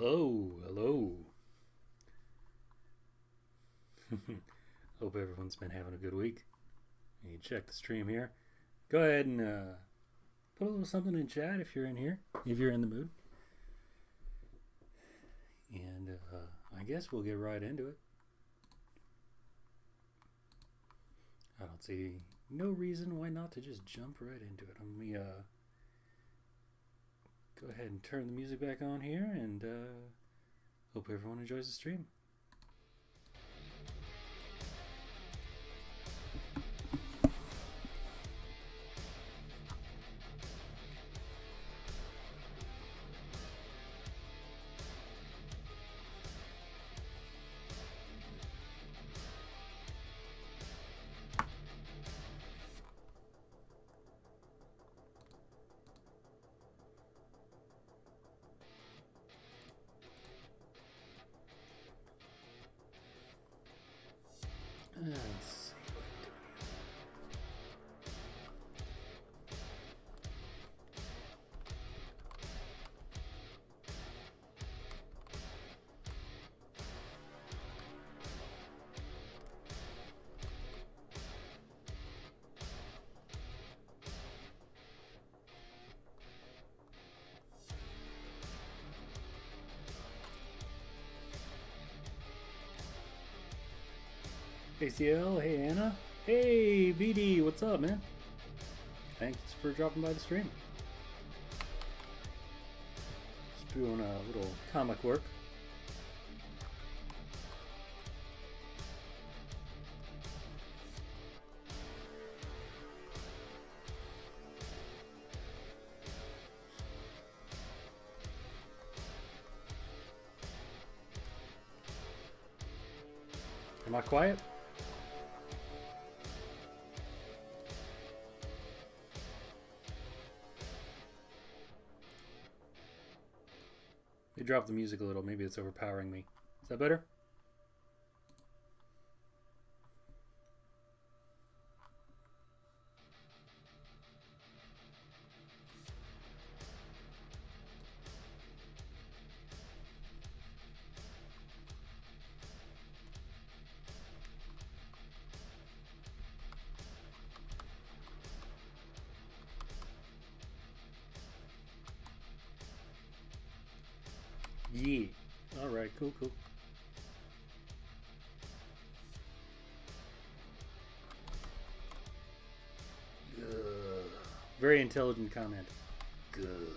Hello, hello. Hope everyone's been having a good week. You check the stream here. Go ahead and put a little something in chat if you're in here, if you're in the mood. And I guess we'll get right into it. I don't see no reason why not to just jump right into it. Let me go ahead and turn the music back on here, and hope everyone enjoys the stream. Let's see what I'm doing here. ACL, hey Anna. Hey BD, what's up, man? Thanks for dropping by the stream. Just doing a little comic work. Am I quiet? They dropped the music a little. Maybe it's overpowering me. Is that better? Yeah. All right. Cool. Cool. Very intelligent comment. Good.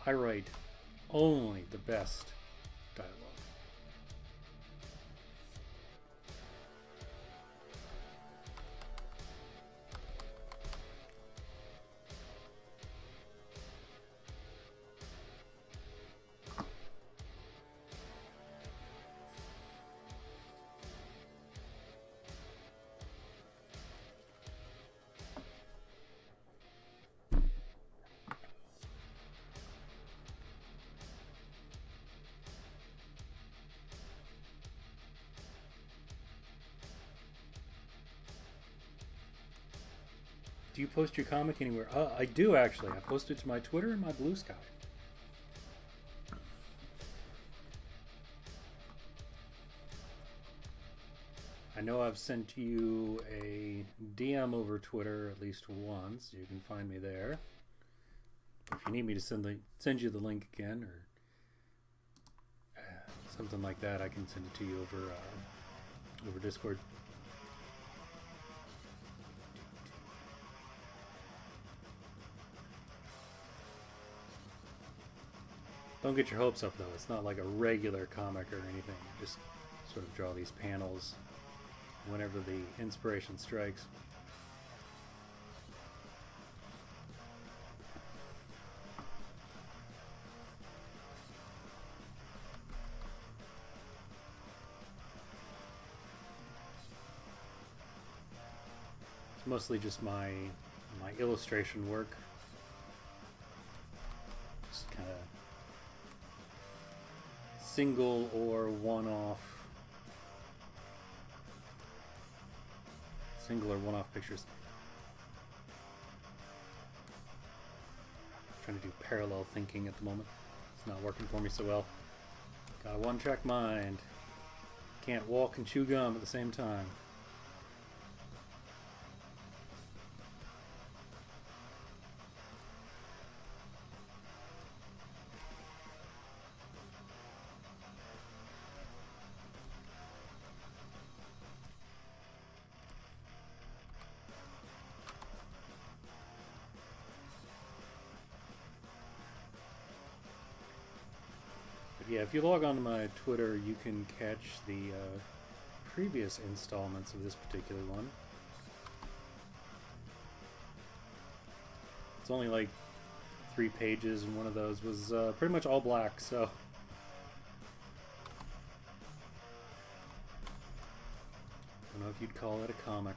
I write only the best dialogue. Do you post your comic anywhere? I do, actually. I post it to my Twitter and my Blue Sky. I know I've sent you a DM over Twitter at least once. You can find me there. If you need me to send you the link again or something like that, I can send it to you over Discord. Don't get your hopes up, though. It's not like a regular comic or anything. You just sort of draw these panels whenever the inspiration strikes. It's mostly just my illustration work. Just kind of single or one-off single or one-off pictures. I'm trying to do parallel thinking at the moment. It's not working for me so well. Got a one-track mind. Can't walk and chew gum at the same time. Yeah, if you log on to my Twitter, you can catch the previous installments of this particular one. It's only like 3 pages, and one of those was pretty much all black, so... I don't know if you'd call it a comic.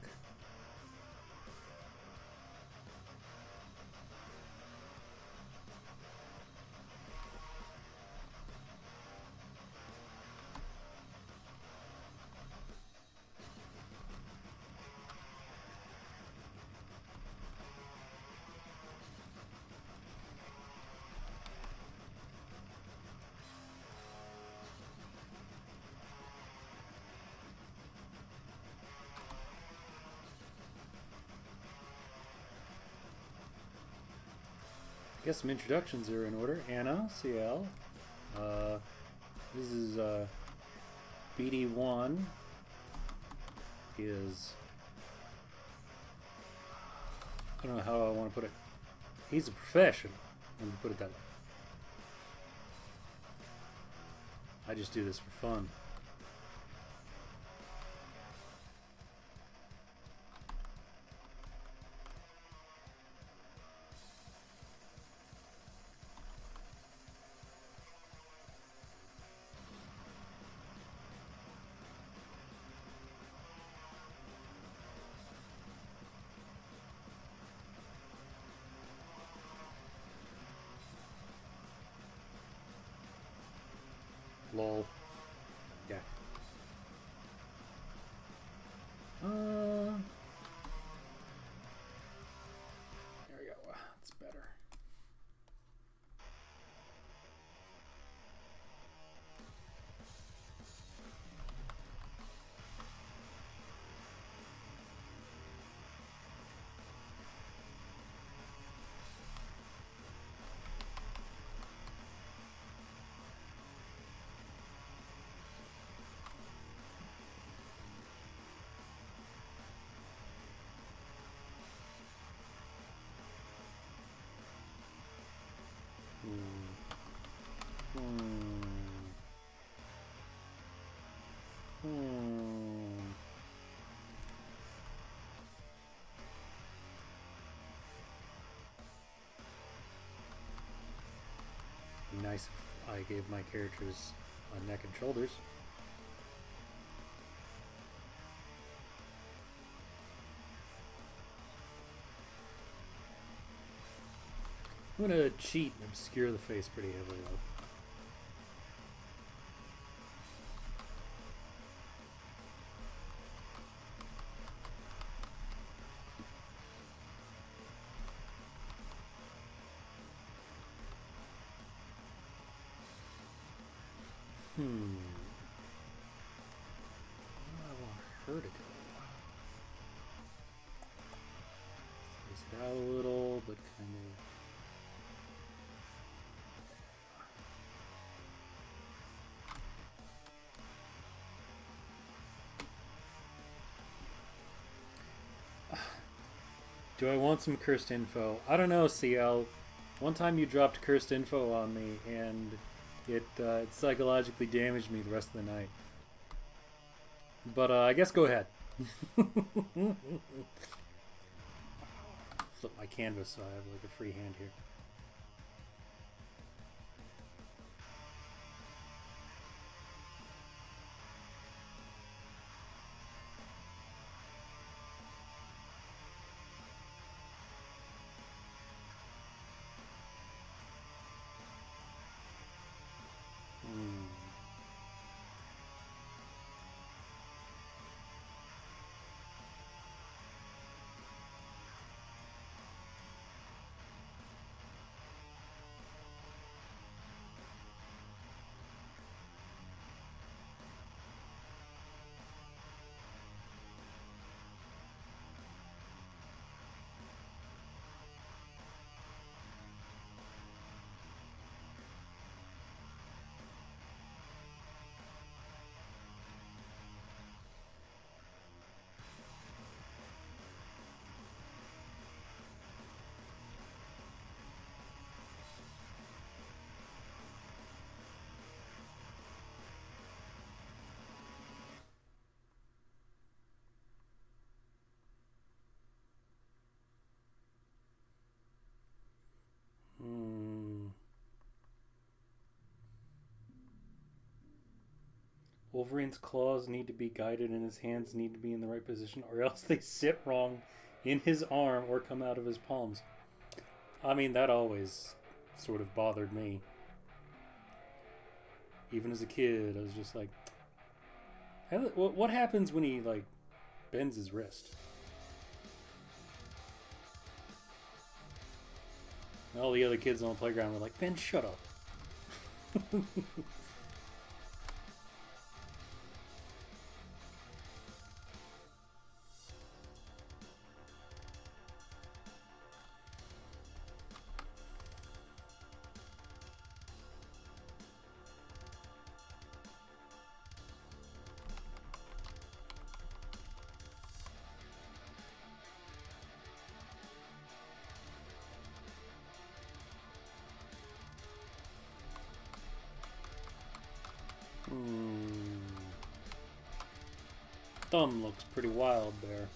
I guess some introductions are in order. Anna, CL. This is BD1 is... I don't know how I want to put it. He's a professional. Let me put it that way. I just do this for fun. Lol. Yeah. There we go. That's better. Be nice if I gave my characters a neck and shoulders. I'm gonna cheat and obscure the face pretty heavily though. I want her to go. Space it out a little, but kind of... Do I want some cursed info? I don't know, CL. One time you dropped cursed info on me, and it psychologically damaged me the rest of the night. But I guess go ahead. Flip my canvas so I have like a free hand here. Wolverine's claws need to be guided and his hands need to be in the right position, or else they sit wrong in his arm or come out of his palms. I mean, that always sort of bothered me. Even as a kid, I was just like, what happens when he, like, bends his wrist? And all the other kids on the playground were like, Ben, shut up. Thumb looks pretty wild there.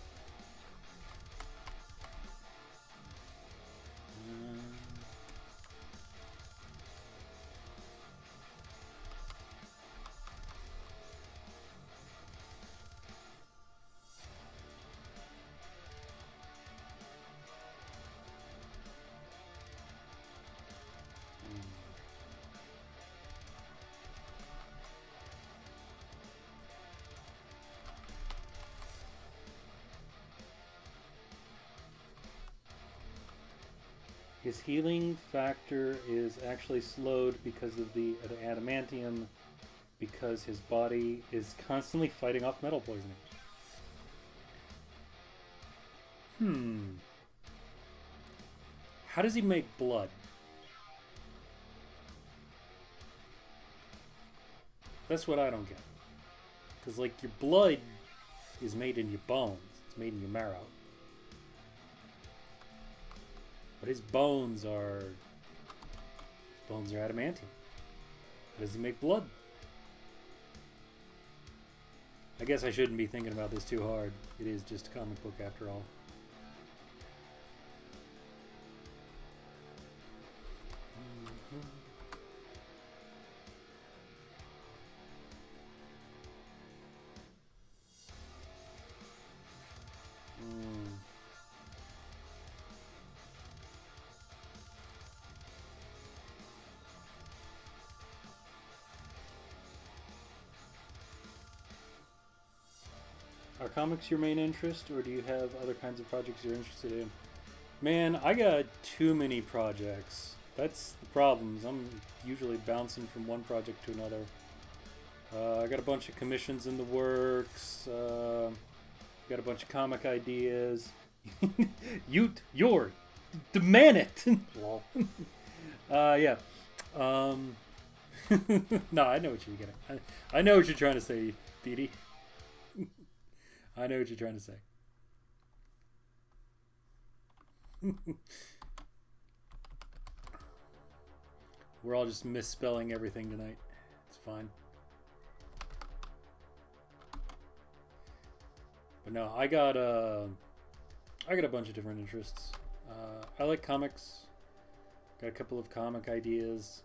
His healing factor is actually slowed because of the adamantium, because his body is constantly fighting off metal poisoning. How does he make blood? That's what I don't get. Because, like, your blood is made in your bones. It's made in your marrow. But his bones are adamantium. How does he make blood? I guess I shouldn't be thinking about this too hard. It is just a comic book after all. Are comics your main interest, or do you have other kinds of projects you're interested in? Man, I got too many projects. That's the problem. I'm usually bouncing from one project to another. I got a bunch of commissions in the works. Got a bunch of comic ideas. You're the man it. Lol. Yeah. No, I know what you're getting. I know what you're trying to say, Petey. I know what you're trying to say. We're all just misspelling everything tonight. It's fine. But no, I got a bunch of different interests. I like comics. Got a couple of comic ideas.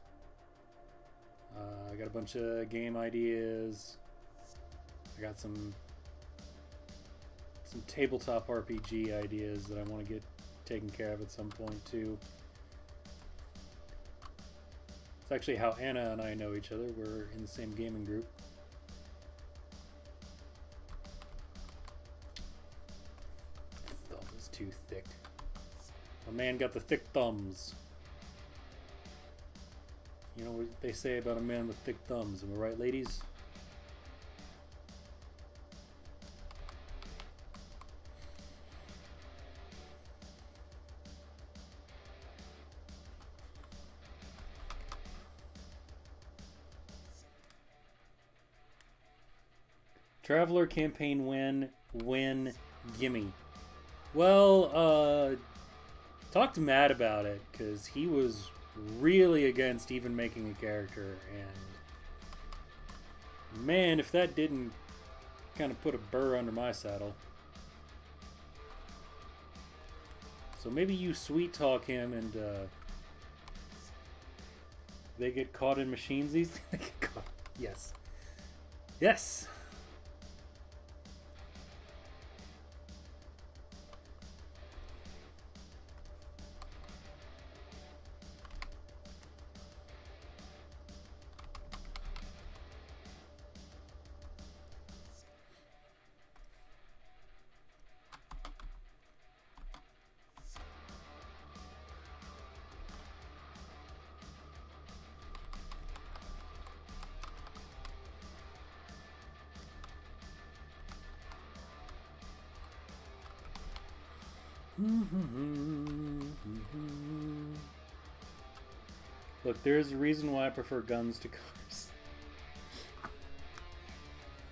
I got a bunch of game ideas. I got some tabletop RPG ideas that I want to get taken care of at some point too. It's actually how Anna and I know each other. We're in the same gaming group. Thumb is too thick. A man got the thick thumbs. You know what they say about a man with thick thumbs, am I right, ladies? Traveler campaign win, gimme. Well, talk to Matt about it, because he was really against even making a character, and man, if that didn't kind of put a burr under my saddle. So maybe you sweet talk him and they get caught in machines. These they get caught. Yes. Yes. Look, there's a reason why I prefer guns to cars.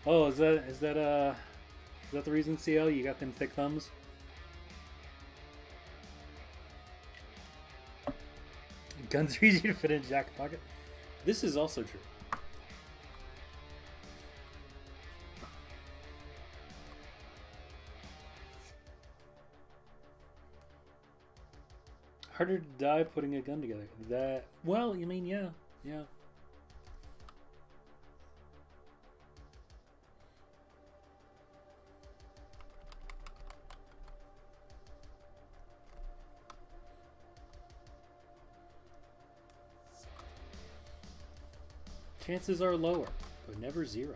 Oh, is that the reason, CL? You got them thick thumbs? Guns are easy to fit in a jacket pocket. This is also true. Harder to die putting a gun together. That, well, you mean, yeah. Chances are lower, but never zero.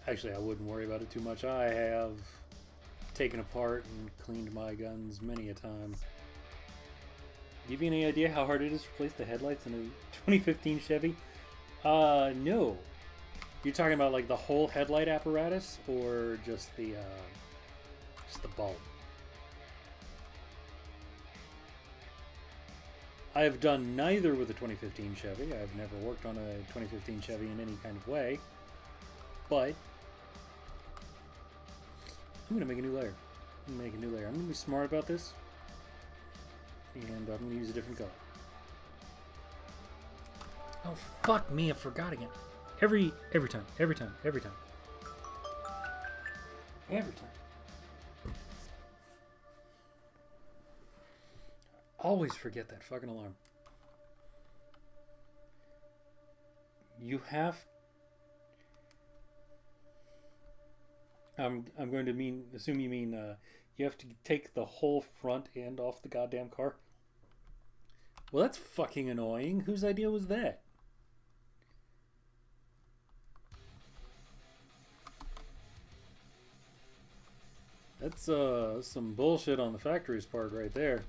Actually, I wouldn't worry about it too much. I have taken apart and cleaned my guns many a time. Give you any idea how hard it is to replace the headlights in a 2015 Chevy? No. You're talking about like the whole headlight apparatus, or just the bulb? I have done neither with a 2015 Chevy. I've never worked on a 2015 Chevy in any kind of way, but I'm gonna make a new layer. I'm gonna be smart about this, and I'm gonna use a different color. Oh fuck me! I forgot again. Every time. Always forget that fucking alarm. You have. I'm going to assume you mean you have to take the whole front end off the goddamn car. Well, that's fucking annoying. Whose idea was that? That's some bullshit on the factory's part right there.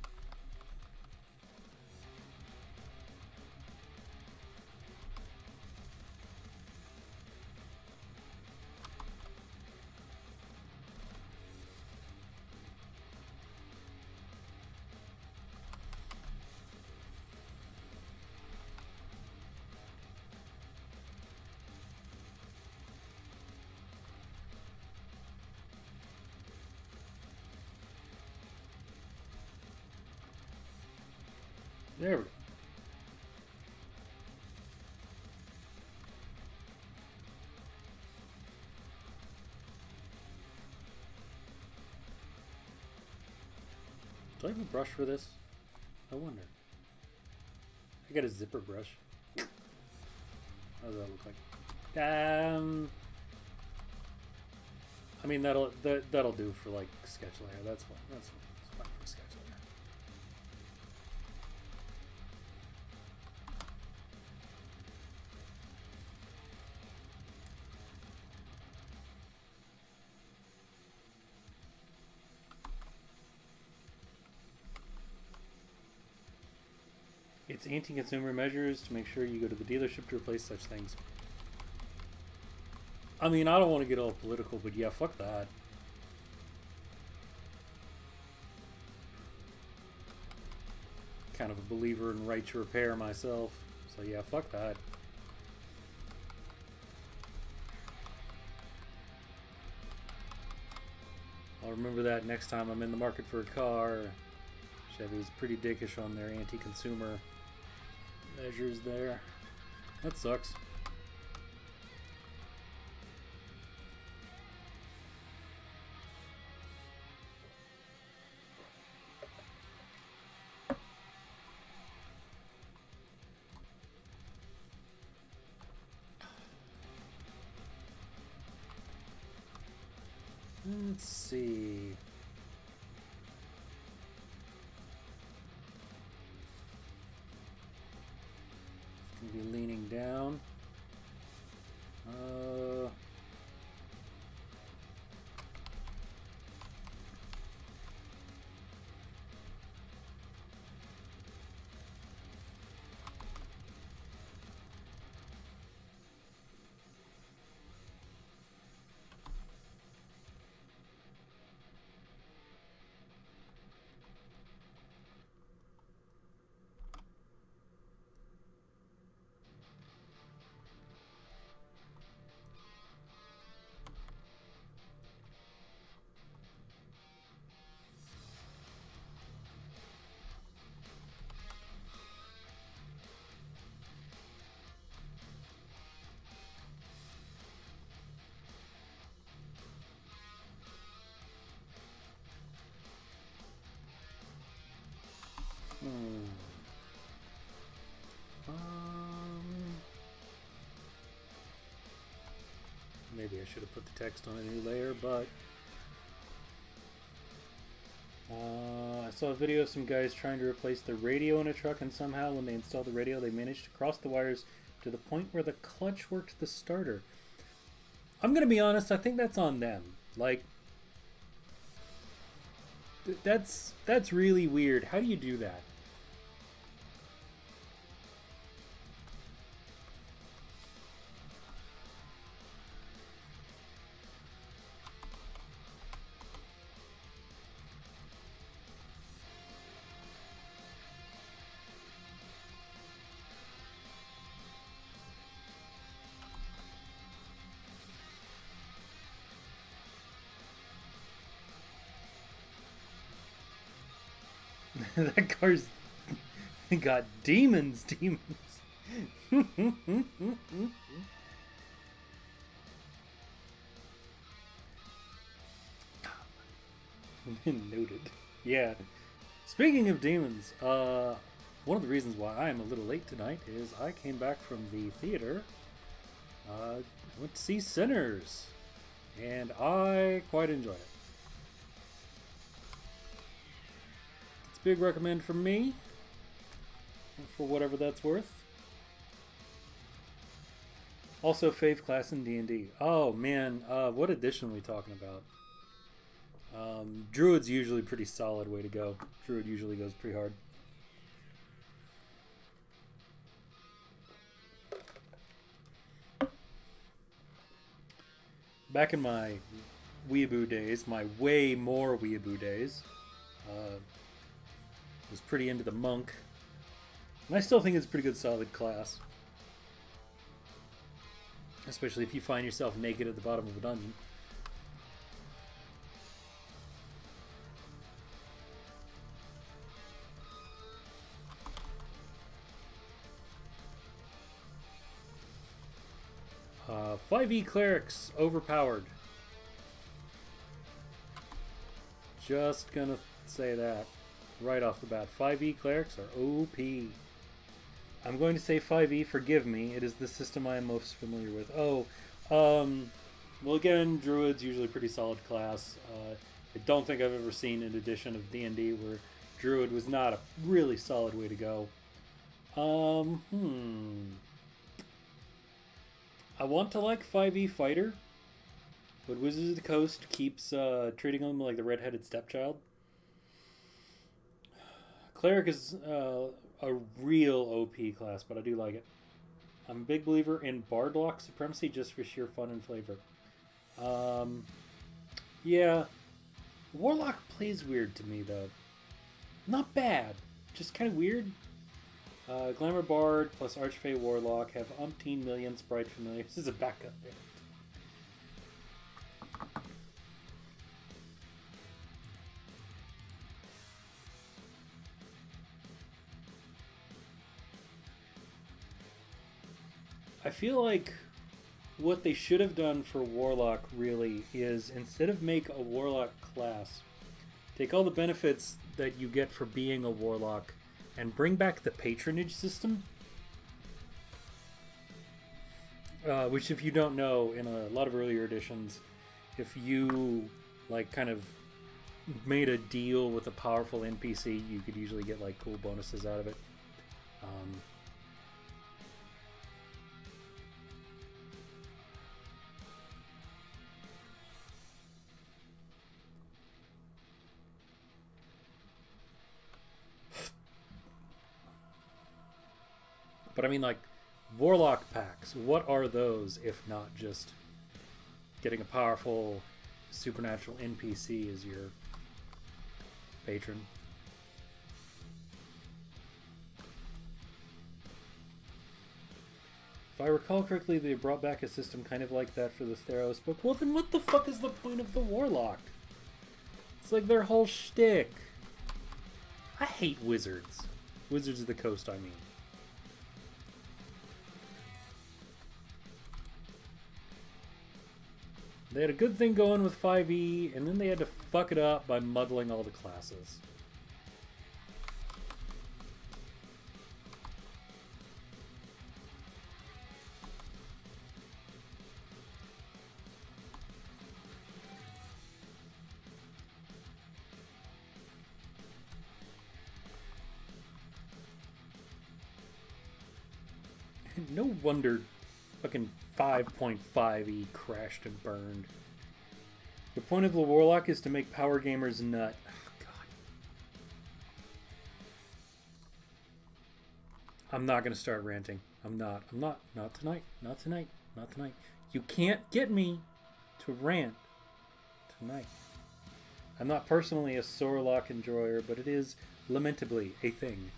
There we go. Do I have a brush for this? I wonder. I got a zipper brush. How does that look like? I mean that'll do for like sketch layer. That's fine. That's fine. It's fine for sketch layer. It's anti-consumer measures to make sure you go to the dealership to replace such things. I mean, I don't want to get all political, but yeah, fuck that. Kind of a believer in right to repair myself, so yeah, fuck that. I'll remember that next time I'm in the market for a car. Chevy's pretty dickish on their anti-consumer measures there. That sucks. Let's see. It's going to be leaning down. Maybe I should have put the text on a new layer, but I saw a video of some guys trying to replace the radio in a truck, and somehow when they installed the radio they managed to cross the wires to the point where the clutch worked the starter. I'm gonna be honest, I think that's on them. Like, that's really weird. How do you do that? That car's got demons. Noted. Yeah. Speaking of demons, one of the reasons why I am a little late tonight is I came back from the theater. Went to see Sinners, and I quite enjoyed it. Big recommend from me, for whatever that's worth. Also, fave class in D&D. Oh man, what edition are we talking about? Druid's usually a pretty solid way to go. Druid usually goes pretty hard. Back in my weeaboo days, my way more weeaboo days, was pretty into the monk, and I still think it's a pretty good solid class, especially if you find yourself naked at the bottom of a dungeon. Uh, 5e clerics overpowered. Just gonna say that right off the bat. 5e clerics are OP. I'm going to say 5e, forgive me. It is the system I am most familiar with. Well again, Druid's usually a pretty solid class. I don't think I've ever seen an edition of D&D where Druid was not a really solid way to go. I want to like 5e Fighter, but Wizards of the Coast keeps treating them like the redheaded stepchild. Cleric is a real OP class, but I do like it. I'm a big believer in Bardlock Supremacy just for sheer fun and flavor. Yeah, Warlock plays weird to me though. Not bad, just kind of weird. Glamour Bard plus Archfey Warlock have umpteen million sprite familiars as a backup there. I feel like what they should have done for Warlock really is, instead of make a Warlock class, take all the benefits that you get for being a Warlock and bring back the patronage system. Which, if you don't know, in a lot of earlier editions, if you like kind of made a deal with a powerful NPC, you could usually get like cool bonuses out of it. But I mean, like, Warlock packs, what are those if not just getting a powerful supernatural NPC as your patron? If I recall correctly, they brought back a system kind of like that for the Theros book. Well, then what the fuck is the point of the Warlock? It's like their whole shtick. I hate wizards. Wizards of the Coast, I mean. They had a good thing going with 5e, and then they had to fuck it up by muddling all the classes. No wonder fucking 5.5e crashed and burned. The point of the Warlock is to make power gamers nut. Oh, God. I'm not going to start ranting. I'm not. Not tonight. Not tonight. Not tonight. You can't get me to rant tonight. I'm not personally a Sorlock enjoyer, but it is lamentably a thing.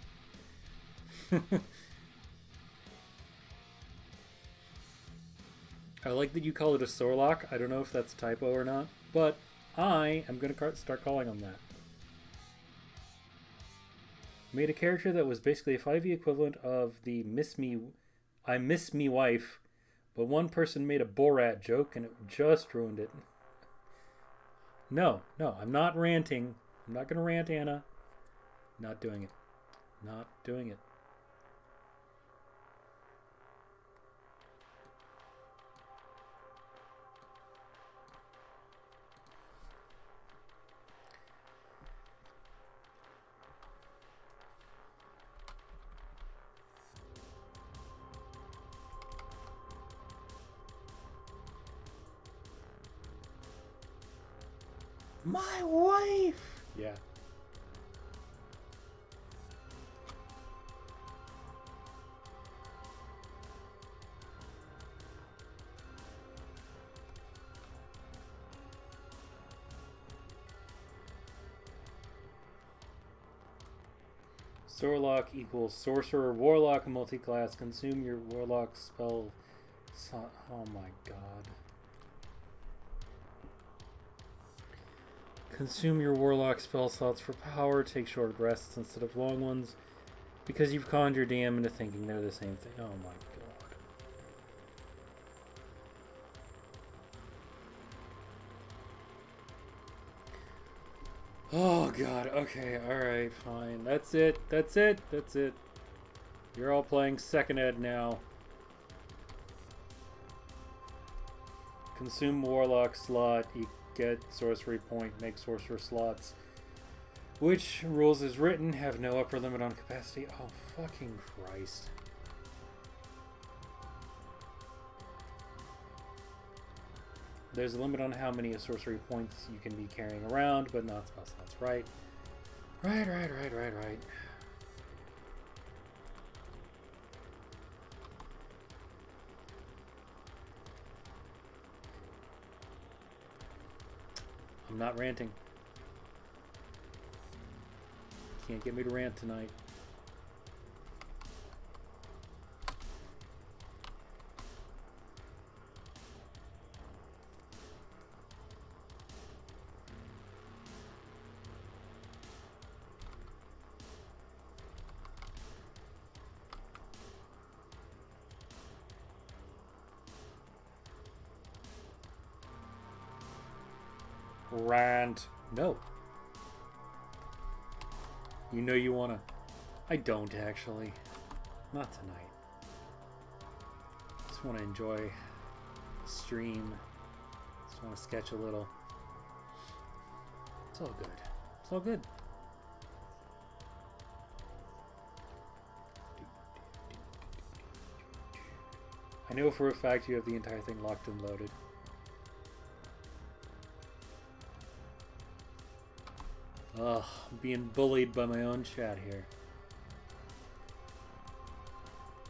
I like that you call it a Sorlock. I don't know if that's a typo or not, but I am going to start calling them that. Made a character that was basically a 5e equivalent of the I miss me wife, but one person made a Borat joke and it just ruined it. No, I'm not ranting. I'm not going to rant, Anna. Not doing it. Not doing it. My wife! Yeah. Sorlock equals sorcerer, warlock, multi-class. Consume your warlock spell. Oh my god. Consume your warlock spell slots for power. Take short rests instead of long ones. Because you've conned your DM into thinking they're the same thing. Oh my god. Oh god, okay, alright, fine. That's it. You're all playing second ed now. Consume warlock slot, get sorcery point, make sorcerer slots. Which rules as written have no upper limit on capacity. Oh, fucking Christ. There's a limit on how many sorcery points you can be carrying around, but not spell slots. Right. Right. I'm not ranting. Can't get me to rant tonight. Rant. No. You know you wanna. I don't actually. Not tonight. Just wanna enjoy the stream. Just wanna sketch a little. It's all good. It's all good. I know for a fact you have the entire thing locked and loaded. Ugh, I'm being bullied by my own chat here.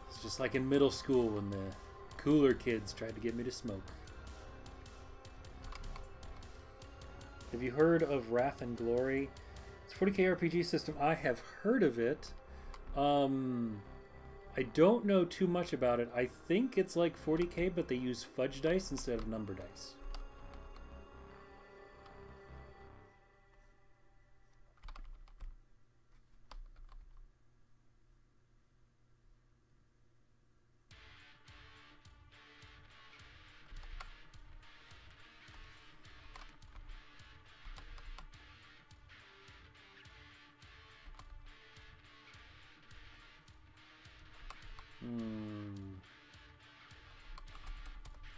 It's just like in middle school when the cooler kids tried to get me to smoke. Have you heard of Wrath and Glory? It's a 40k RPG system. I have heard of it. I don't know too much about it. I think it's like 40k, but they use fudge dice instead of number dice.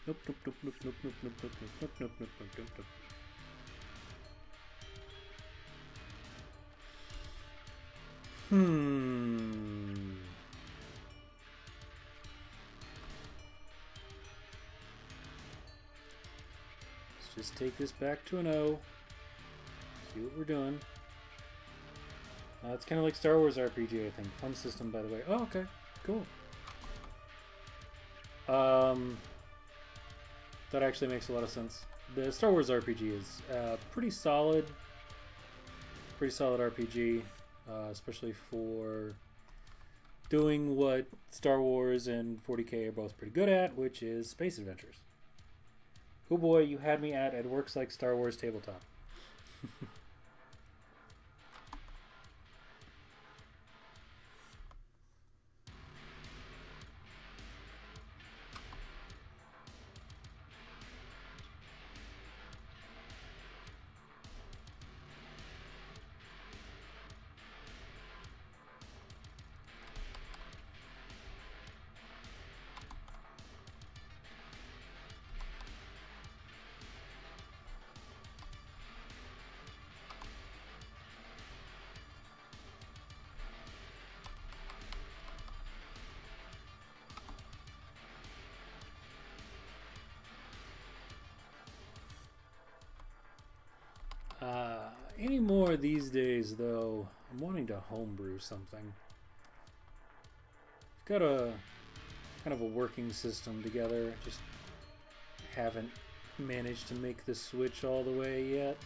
Nope, nope, nope, nope, nope, nope, nope, nope, nope, nope, nope, nope, nope, nope. Let's just take this back to an O. See what we're doing. It's kind of like Star Wars RPG, I think. Fun system, by the way. Oh, okay. Cool. That actually makes a lot of sense. The Star Wars RPG is pretty solid RPG, especially for doing what Star Wars and 40k are both pretty good at, which is space adventures. Oh boy, you had me at it works like Star Wars tabletop. Any more these days, though, I'm wanting to homebrew something. I've got a kind of a working system together. Just haven't managed to make the switch all the way yet.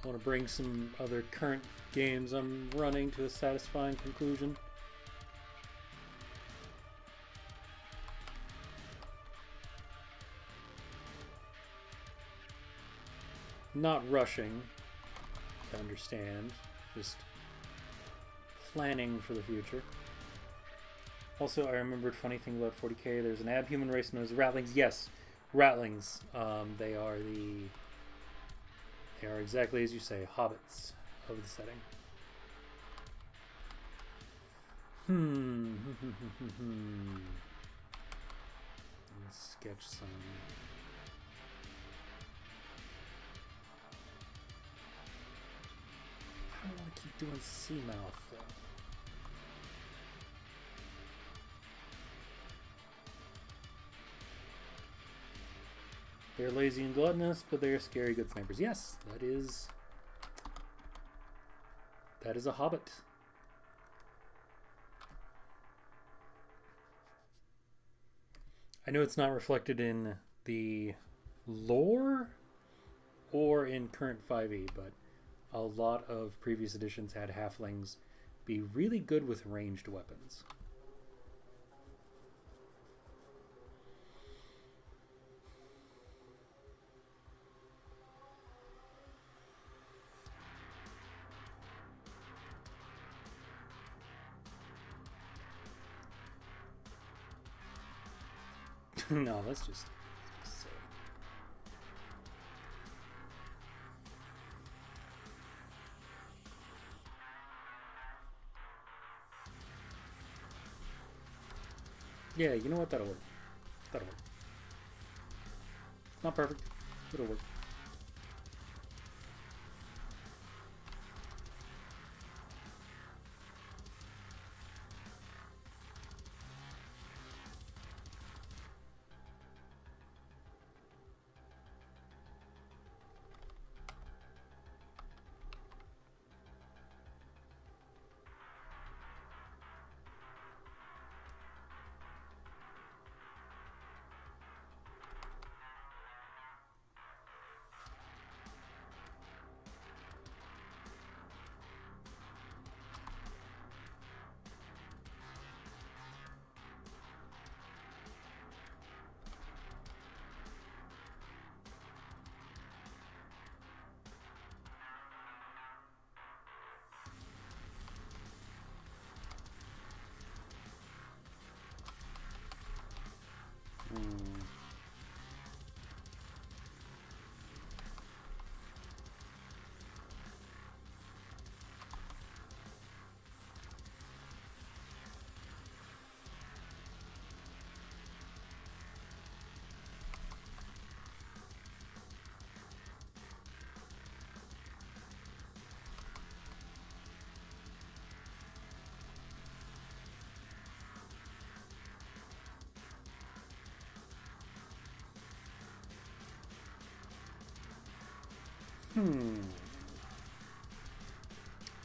I want to bring some other current games I'm running to a satisfying conclusion. Not rushing, I understand, just planning for the future. Also, I remembered a funny thing about 40k. There's an abhuman race known as Ratlings. Yes, Ratlings. They are exactly as you say, hobbits of the setting. Let's sketch some. I don't want to keep doing Seamouth though. They're lazy and gluttonous, but they're scary good snipers. Yes, that is a hobbit. I know it's not reflected in the lore or in current 5e, but a lot of previous editions had halflings be really good with ranged weapons. No, that's just silly. Yeah, you know what? That'll work. That'll work. Not perfect. It'll work.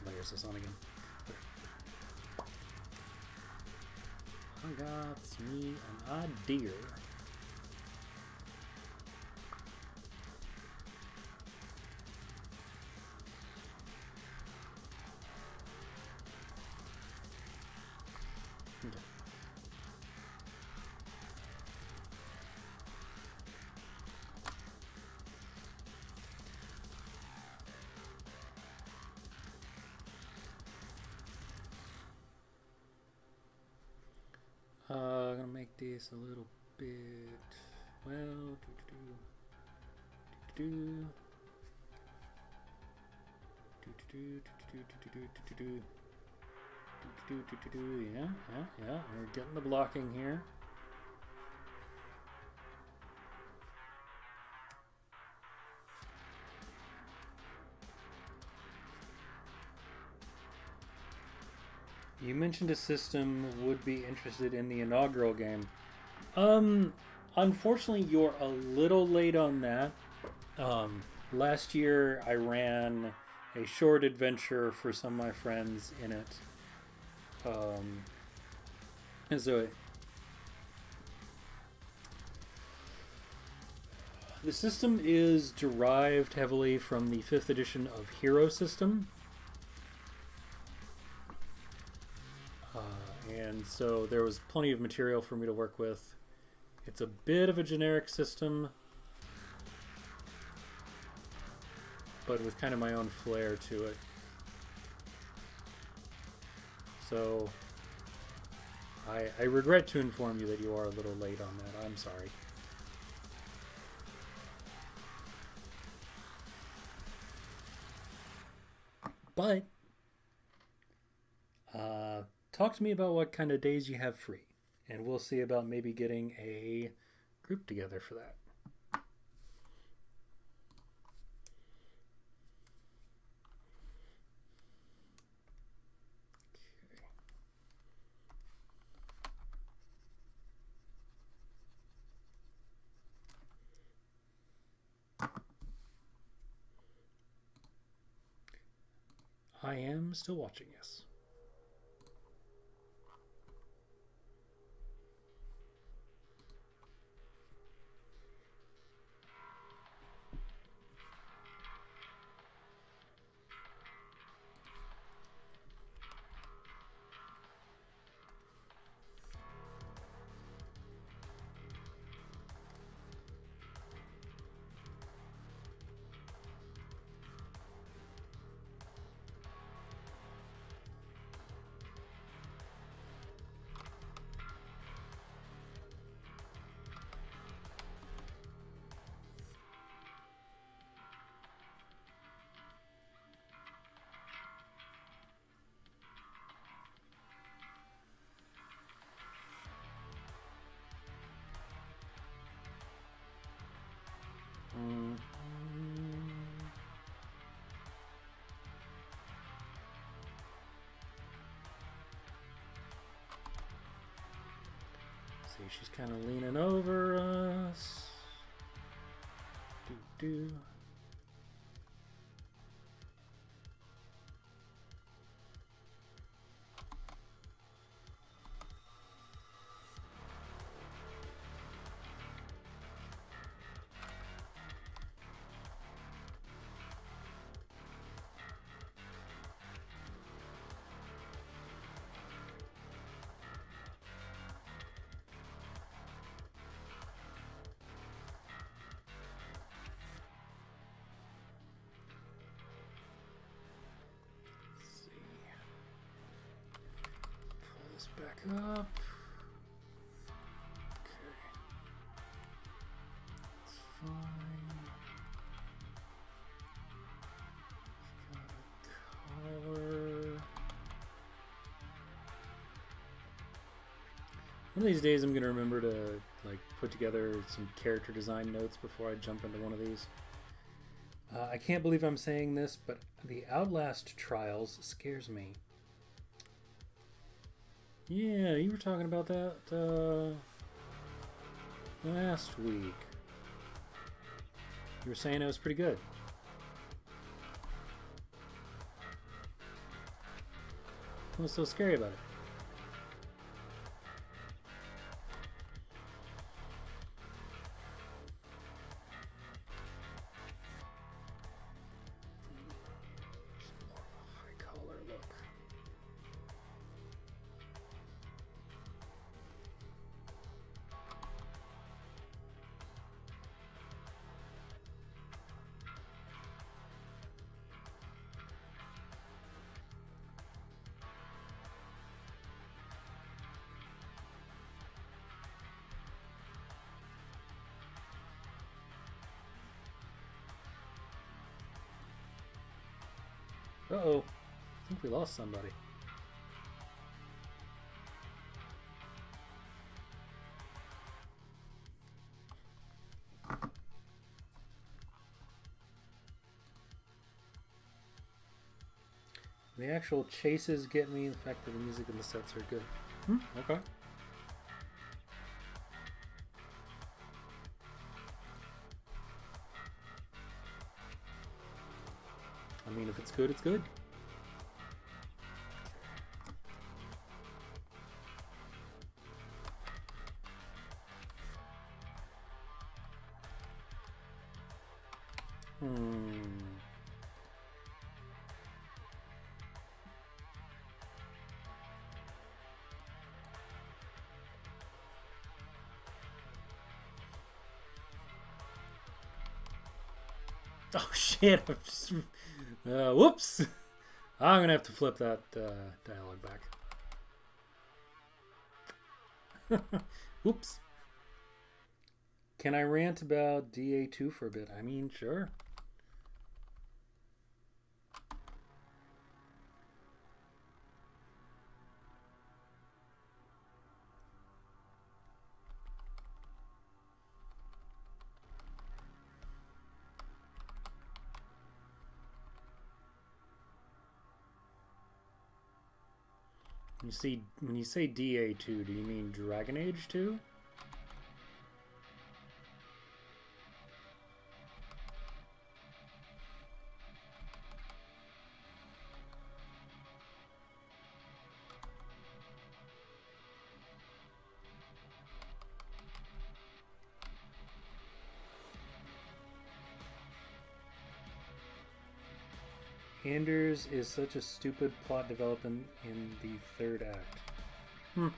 Layers this on again. I got me an idea. Okay. I'm gonna make this a little bit, well, yeah, we're getting the blocking here. You mentioned a system would be interested in the inaugural game. Unfortunately, you're a little late on that. Last year, I ran a short adventure for some of my friends in it. And so the system is derived heavily from the 5th edition of Hero system. And so there was plenty of material for me to work with. It's a bit of a generic system, but with kind of my own flair to it. So I regret to inform you that you are a little late on that. I'm sorry. But talk to me about what kind of days you have free, and we'll see about maybe getting a group together for that. I am still watching, yes. See, she's kind of leaning over us. Do. Back up. Okay. That's fine. Got a collar. One of these days I'm gonna remember to like put together some character design notes before I jump into one of these. I can't believe I'm saying this, but the Outlast Trials scares me. Yeah, you were talking about that last week. You were saying it was pretty good. What's so scary about it? Uh-oh. I think we lost somebody. The actual chases get me. The fact that the music and the sets are good. Okay. I mean, if it's good, it's good. Oh shit! I'm just, whoops! I'm gonna have to flip that dialogue back. Oops. Can I rant about DA2 for a bit? I mean, sure. When you say DA2, do you mean Dragon Age 2? Anders is such a stupid plot development in the third act. I'm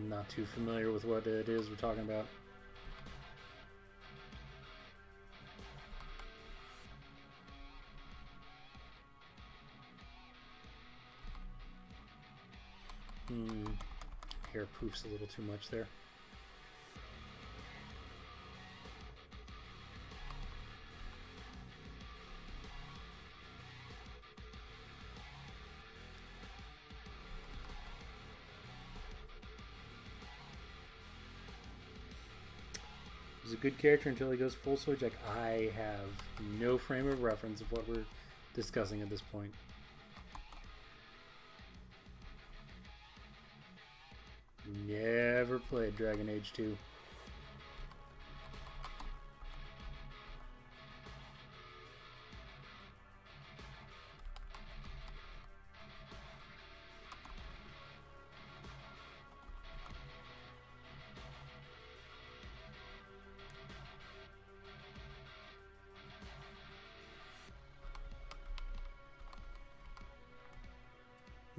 not too familiar with what it is we're talking about. Hair poofs a little too much there. He's a good character until he goes full switch. Like, I have no frame of reference of what we're discussing at this point. Never played Dragon Age 2.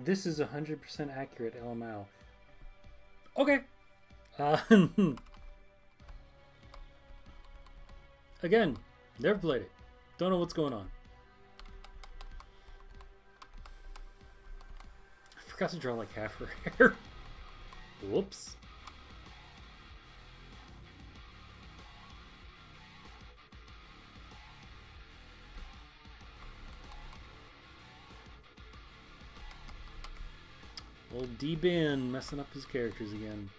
This is 100% accurate, LMAO. Okay. Again, never played it. Don't know what's going on. I forgot to draw like half her hair. Whoops. Old D-Ben messing up his characters again.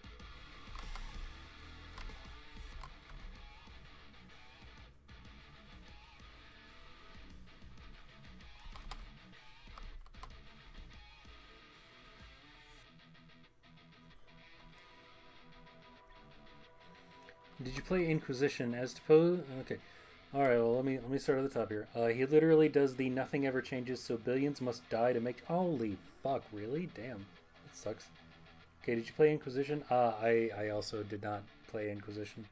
Did you play Inquisition as opposed? Okay. Alright, well let me start at the top here. He literally does the nothing ever changes, so billions must die to make. Holy fuck, really? Damn. That sucks. Okay, did you play Inquisition? I also did not play Inquisition.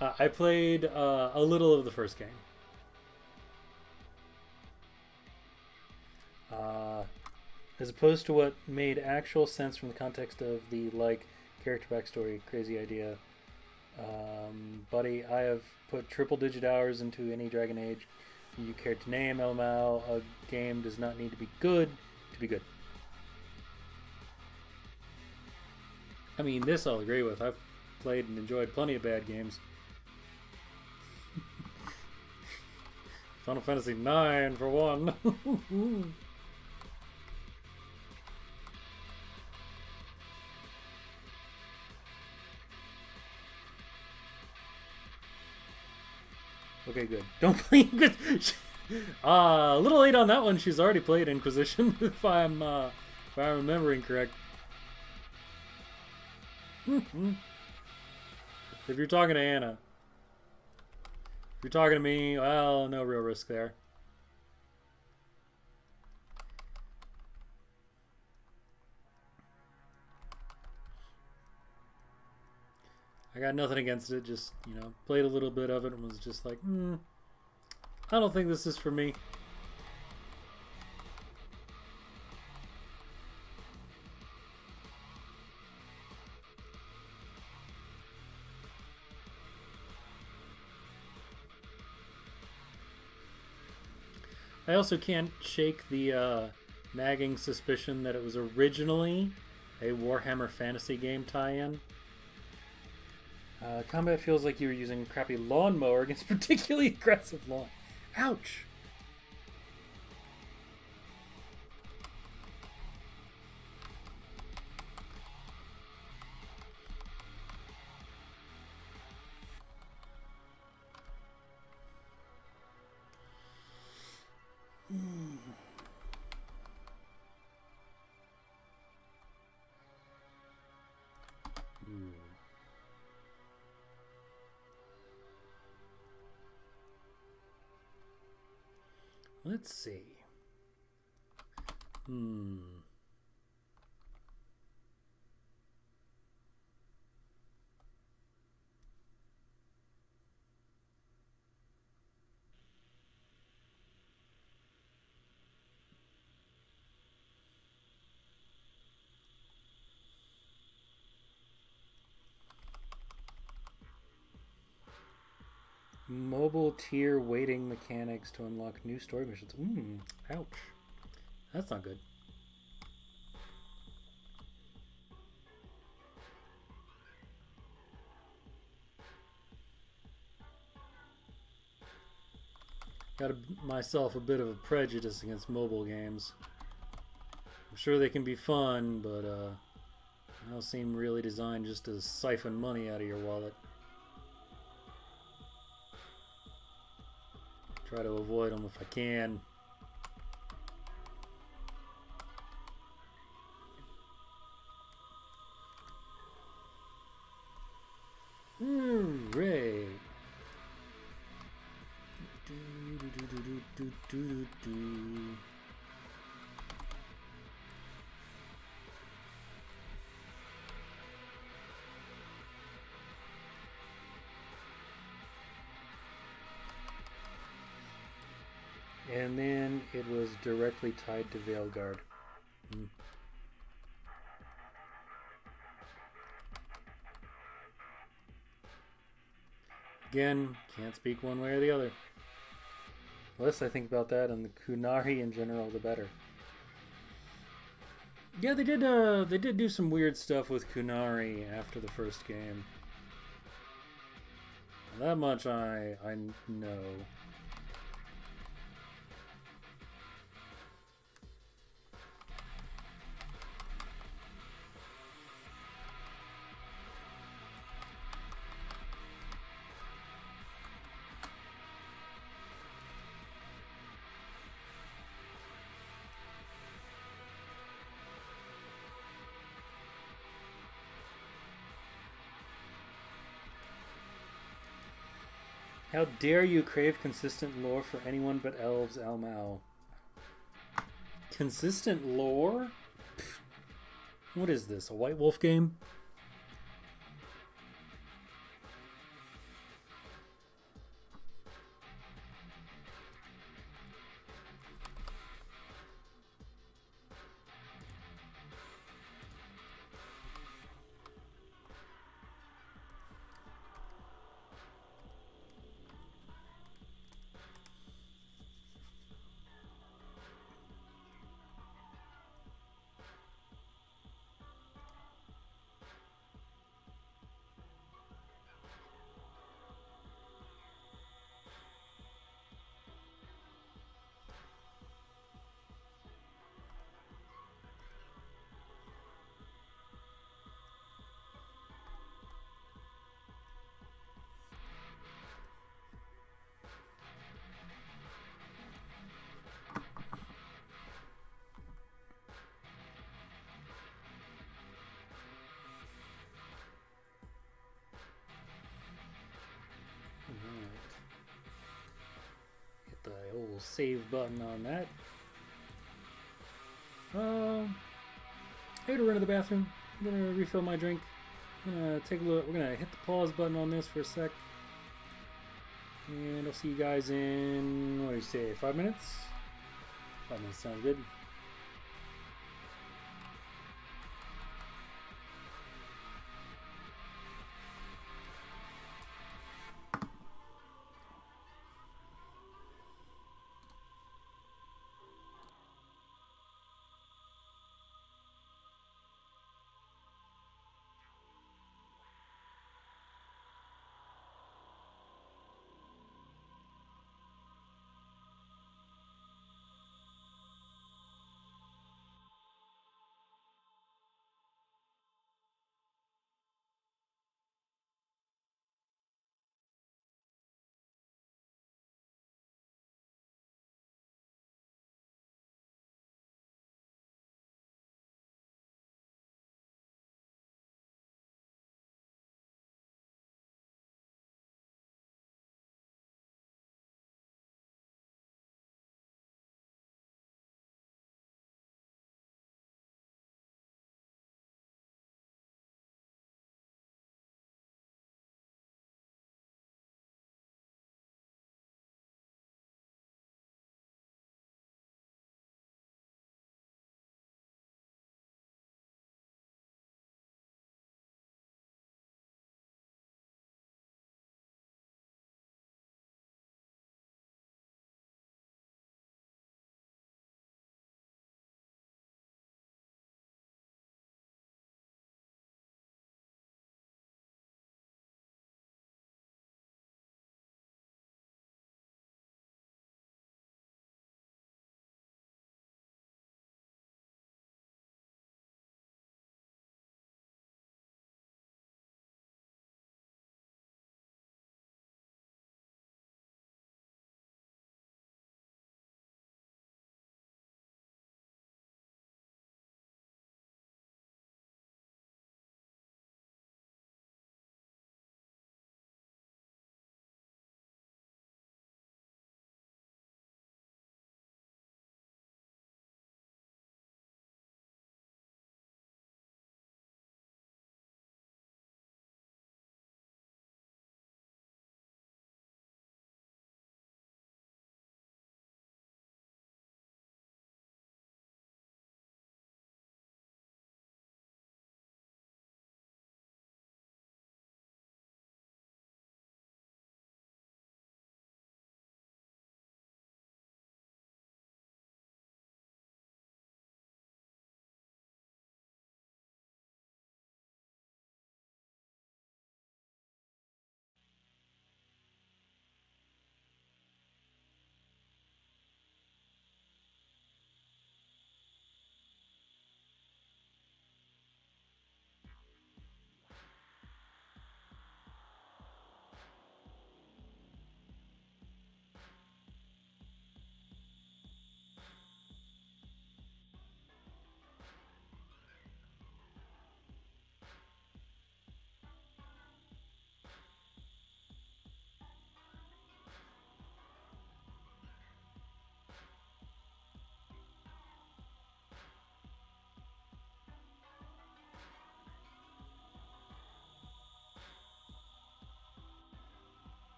I played a little of the first game. As opposed to what made actual sense from the context of the, like, character backstory, crazy idea. Buddy, I have put triple-digit hours into any Dragon Age you care to name. LMAO, a game does not need to be good to be good. I mean, this I'll agree with. I've played and enjoyed plenty of bad games. Final Fantasy IX for one. Okay, good. Don't play Inquisition. A little late on that one. She's already played Inquisition, if I'm remembering correct. If you're talking to Anna. If you're talking to me, well, no real risk there. I got nothing against it, just, you know, played a little bit of it and was just like, I don't think this is for me. I also can't shake the nagging suspicion that it was originally a Warhammer Fantasy game tie-in. Combat feels like you were using a crappy lawnmower against particularly aggressive lawn. Ouch! Let's see. Mobile tier waiting mechanics to unlock new story missions. Ouch. That's not good. Got myself a bit of a prejudice against mobile games. I'm sure they can be fun, but They all seem really designed just to siphon money out of your wallet. Try to avoid them if I can. Hooray! And then it was directly tied to Veilguard. Again, can't speak one way or the other. The less I think about that and the Kunari in general, the better. Yeah, they did do some weird stuff with Kunari after the first game. That much I know. How dare you crave consistent lore for anyone but elves, Almao? Consistent lore? Pfft. What is this, a White Wolf game? Hit the old save button on that. I gotta run to the bathroom. I'm gonna refill my drink. I'm gonna take a look. We're gonna hit the pause button on this for a sec. And I'll see you guys in, what do you say, 5 minutes? 5 minutes sounds good.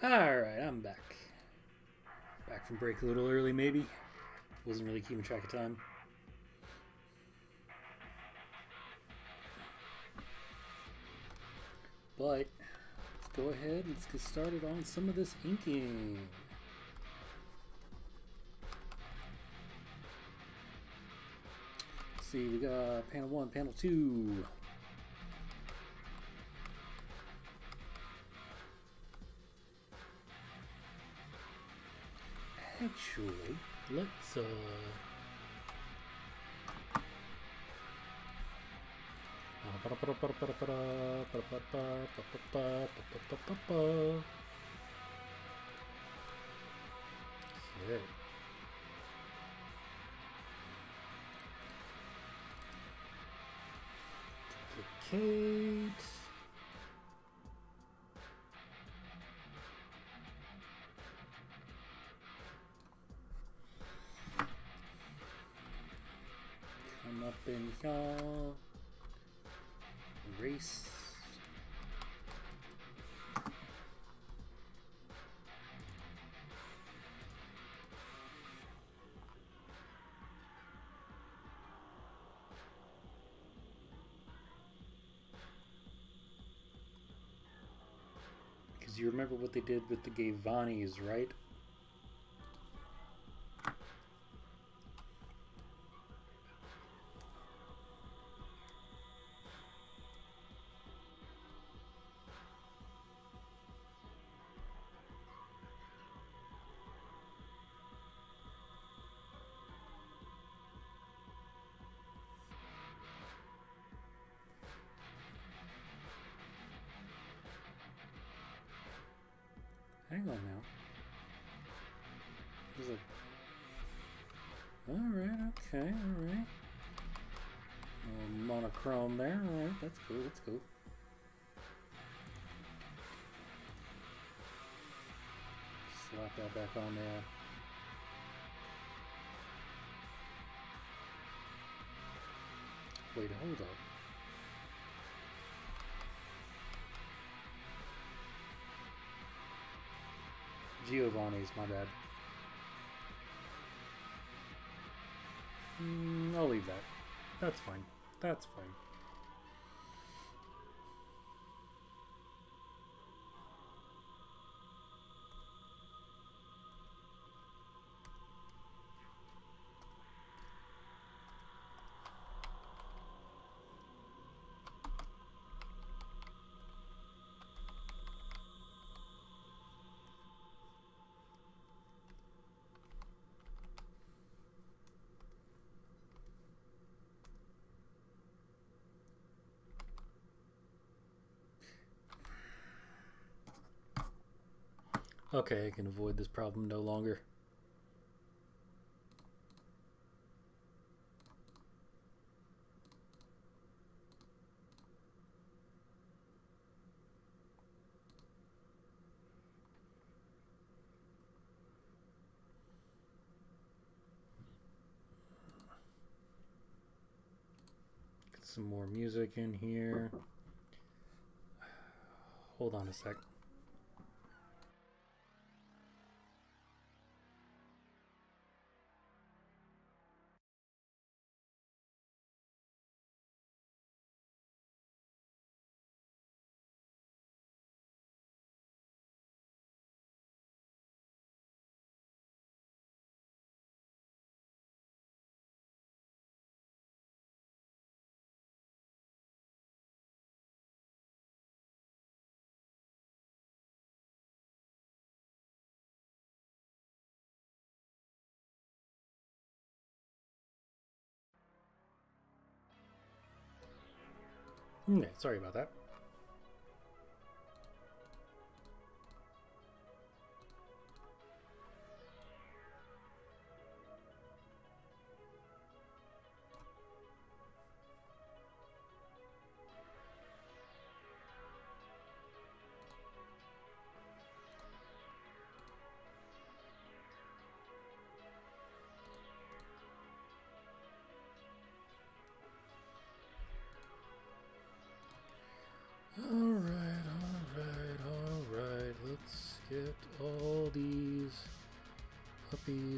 Alright, I'm back. Back from break a little early, maybe. Wasn't really keeping track of time. But, let's go ahead and let's get started on some of this inking. Let's see, we got panel 1, panel 2. Actually, let's okay. Duplicate. Come up in here. Erase. Because you remember what they did with the Gavanis, right? Hang on now. Is it? Alright, okay, alright. Monochrome there, alright, that's cool, that's cool. Slap that back on there. Wait, hold up. Giovanni's, my bad. I'll leave that. That's fine. That's fine. Okay, I can avoid this problem no longer. Get some more music in here. Hold on a sec. Okay, sorry about that.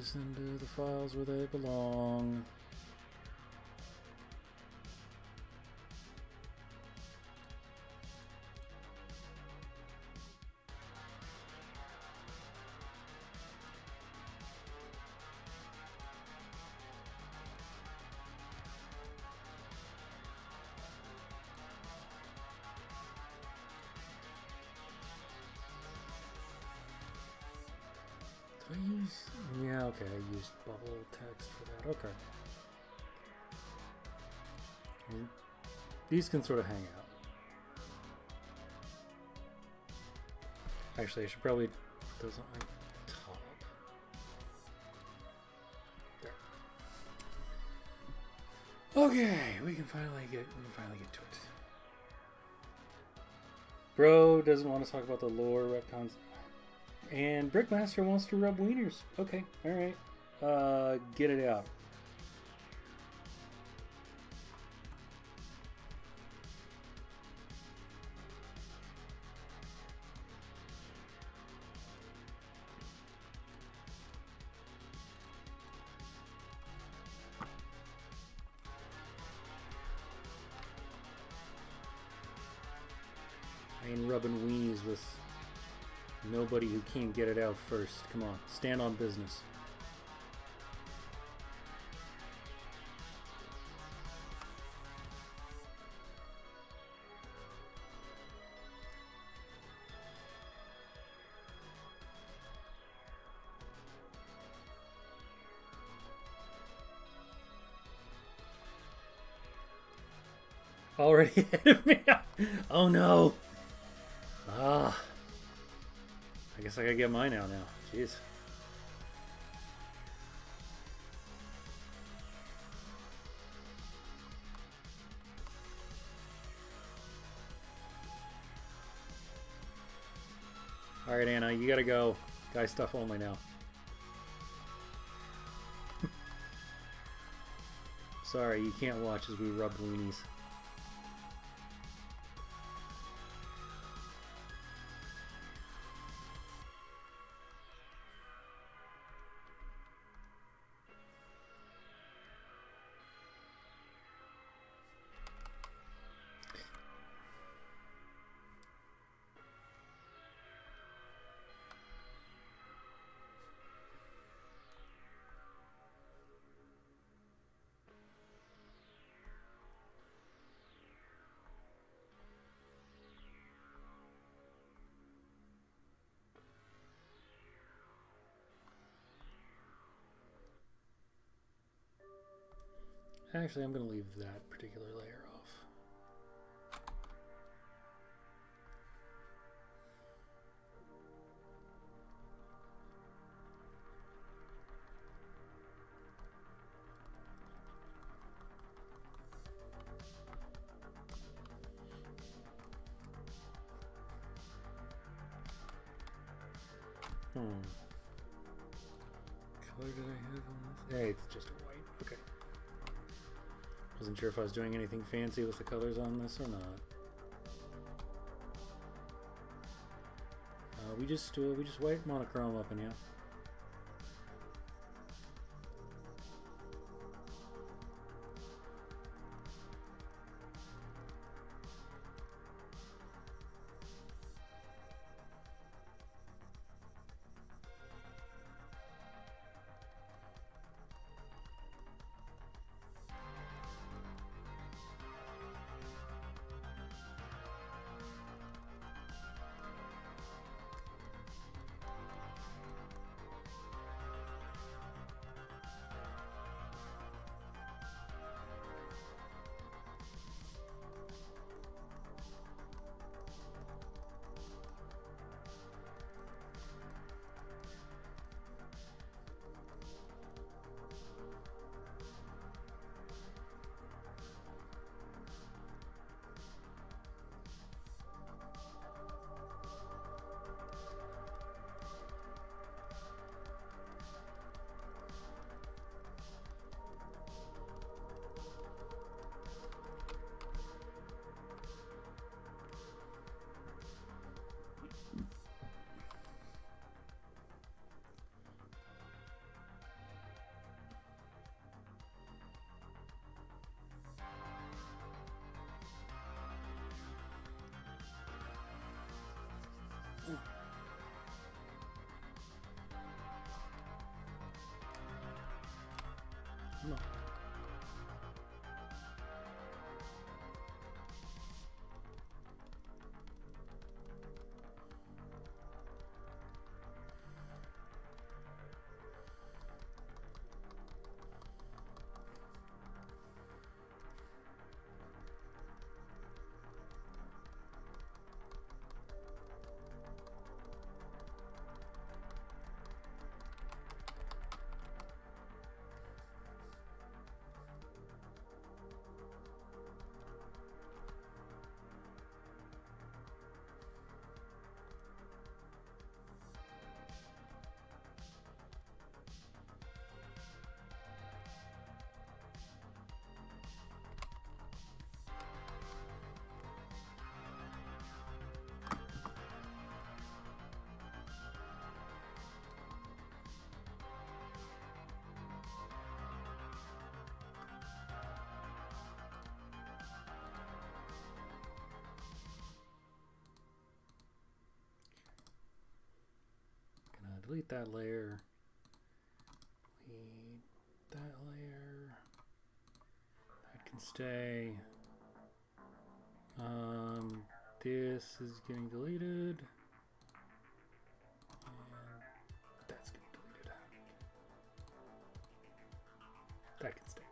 these into the files where they belong. Yeah, okay, I used bubble text for that. Okay. These can sort of hang out. Actually, I should probably put those on my top. There. Okay, we can finally get to it. Bro doesn't want to talk about the lore retcons. And Brickmaster wants to rub wieners. Okay, alright. Get it out. I ain't rubbing weenies with nobody who can't get it out first. Come on, stand on business. Already ahead of me? Oh no! Ah. I guess I gotta get mine out now. Jeez. Alright, Anna, you gotta go. Guy stuff only now. Sorry, you can't watch as we rub weenies. Actually, I'm going to leave that particular layer off. Color did I have on this? Hey, it's just white. Okay. Wasn't sure if I was doing anything fancy with the colors on this or not. We just white monochrome up in here. Come on. Delete that layer. Delete that layer. That can stay. This is getting deleted. And that's getting deleted. That can stay.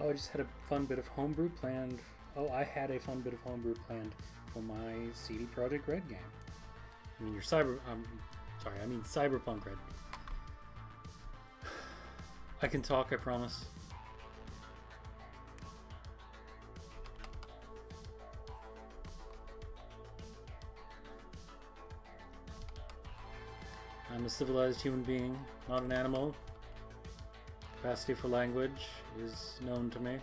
Oh, I just had a fun bit of homebrew planned. Oh, I had a fun bit of homebrew planned for my CD Projekt Red game. I mean, I mean Cyberpunk Red. I can talk, I promise. I'm a civilized human being, not an animal. Capacity for language is known to me.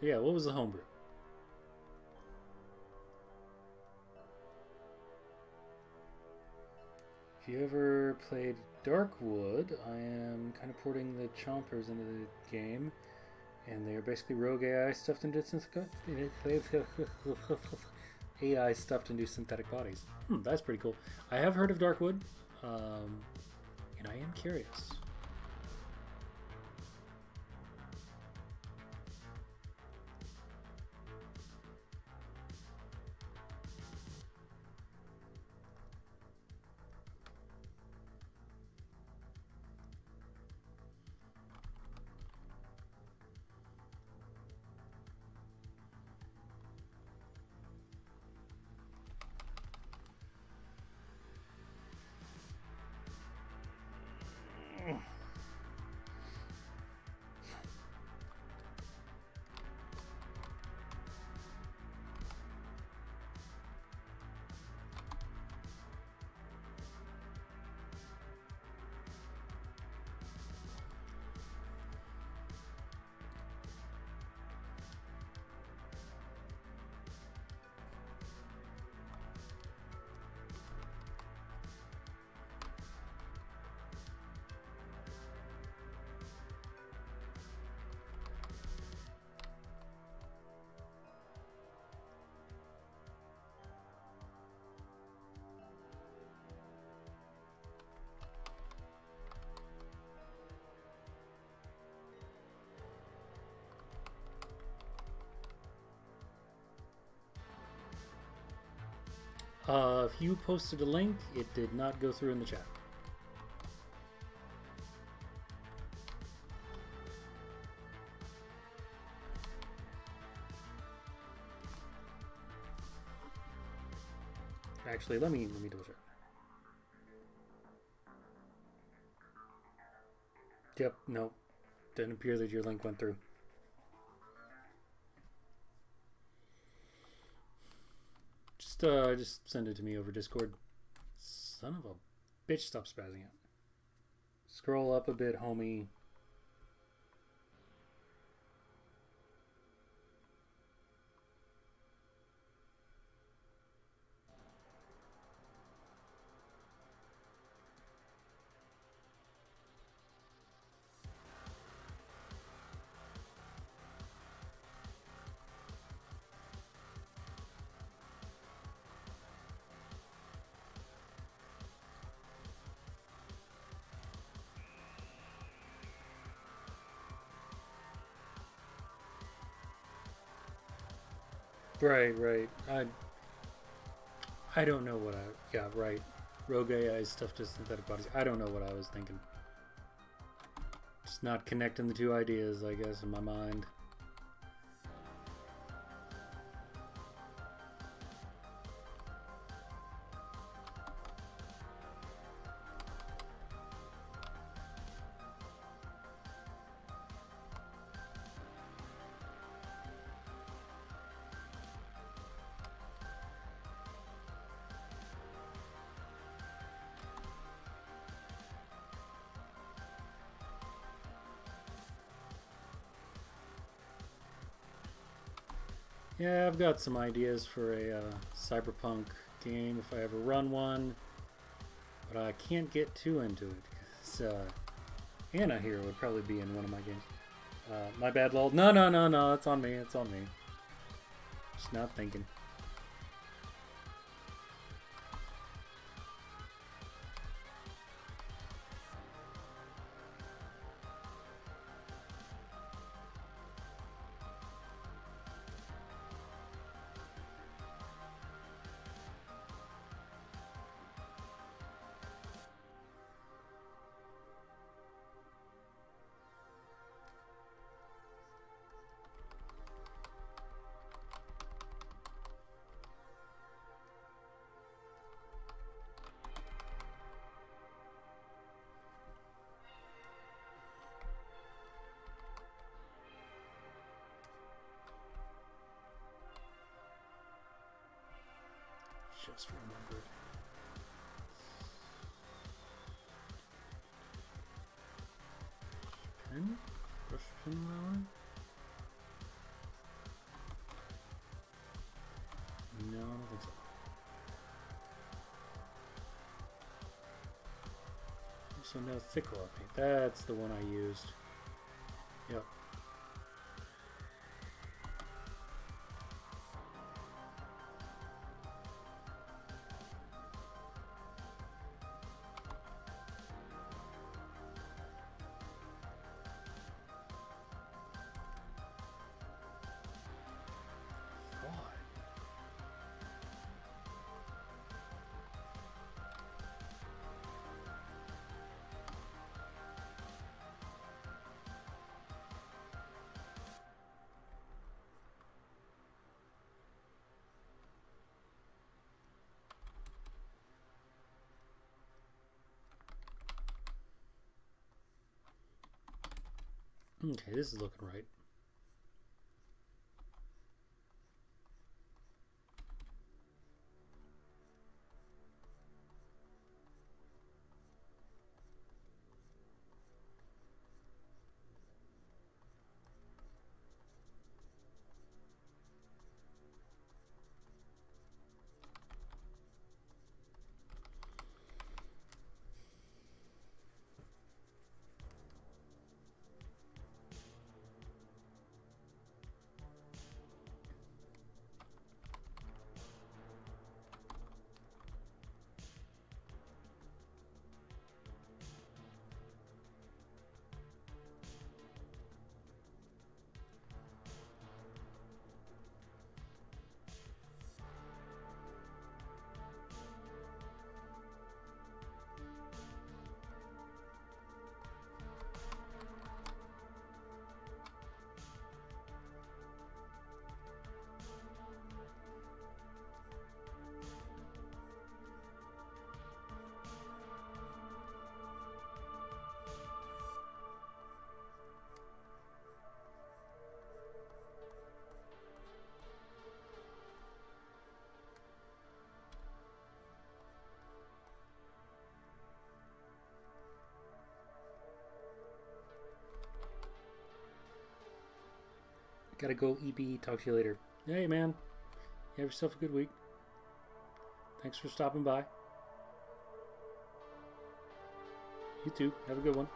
Yeah, what was the homebrew? If you ever played Darkwood, I am kind of porting the Chompers into the game, and they are basically rogue AI stuffed into AI stuffed into synthetic bodies. That's pretty cool. I have heard of Darkwood, and I am curious. If you posted a link, it did not go through in the chat. Actually, let me double check. Yep, nope. Didn't appear that your link went through. Just send it to me over Discord. Son of a bitch, stop spazzing out. Scroll up a bit, homie. Right. I don't know what yeah, right. Rogue AI stuff to synthetic bodies. I don't know what I was thinking. Just not connecting the two ideas, I guess, in my mind. Yeah, I've got some ideas for a cyberpunk game if I ever run one, but I can't get too into it because Anna here would probably be in one of my games. My bad, lol. No, it's on me. It's on me. Just not thinking. Just remembered. Pen? Brush pen roller? No, I don't think so. So no thick oil paint. That's the one I used. Yep. Okay, this is looking right. Gotta go, EB. Talk to you later. Hey, man. You have yourself a good week. Thanks for stopping by. You too. Have a good one.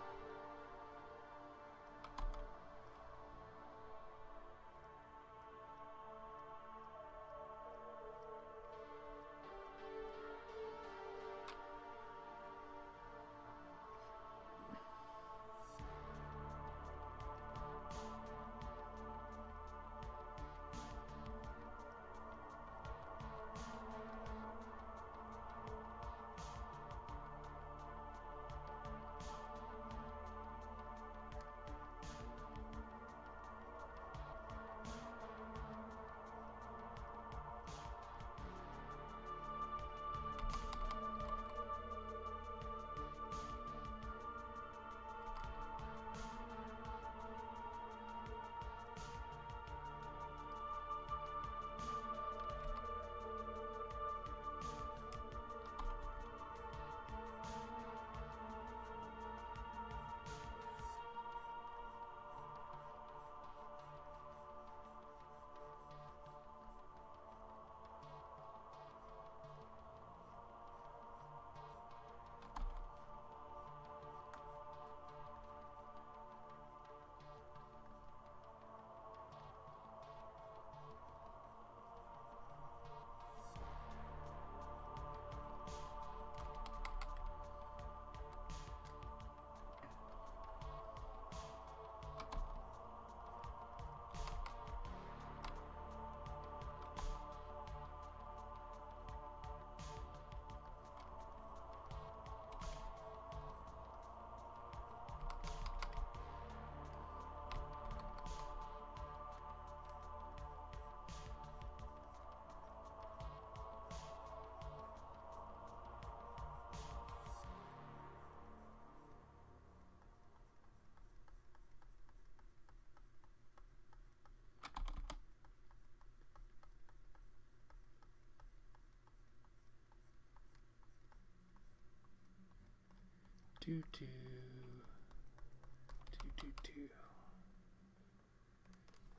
Do.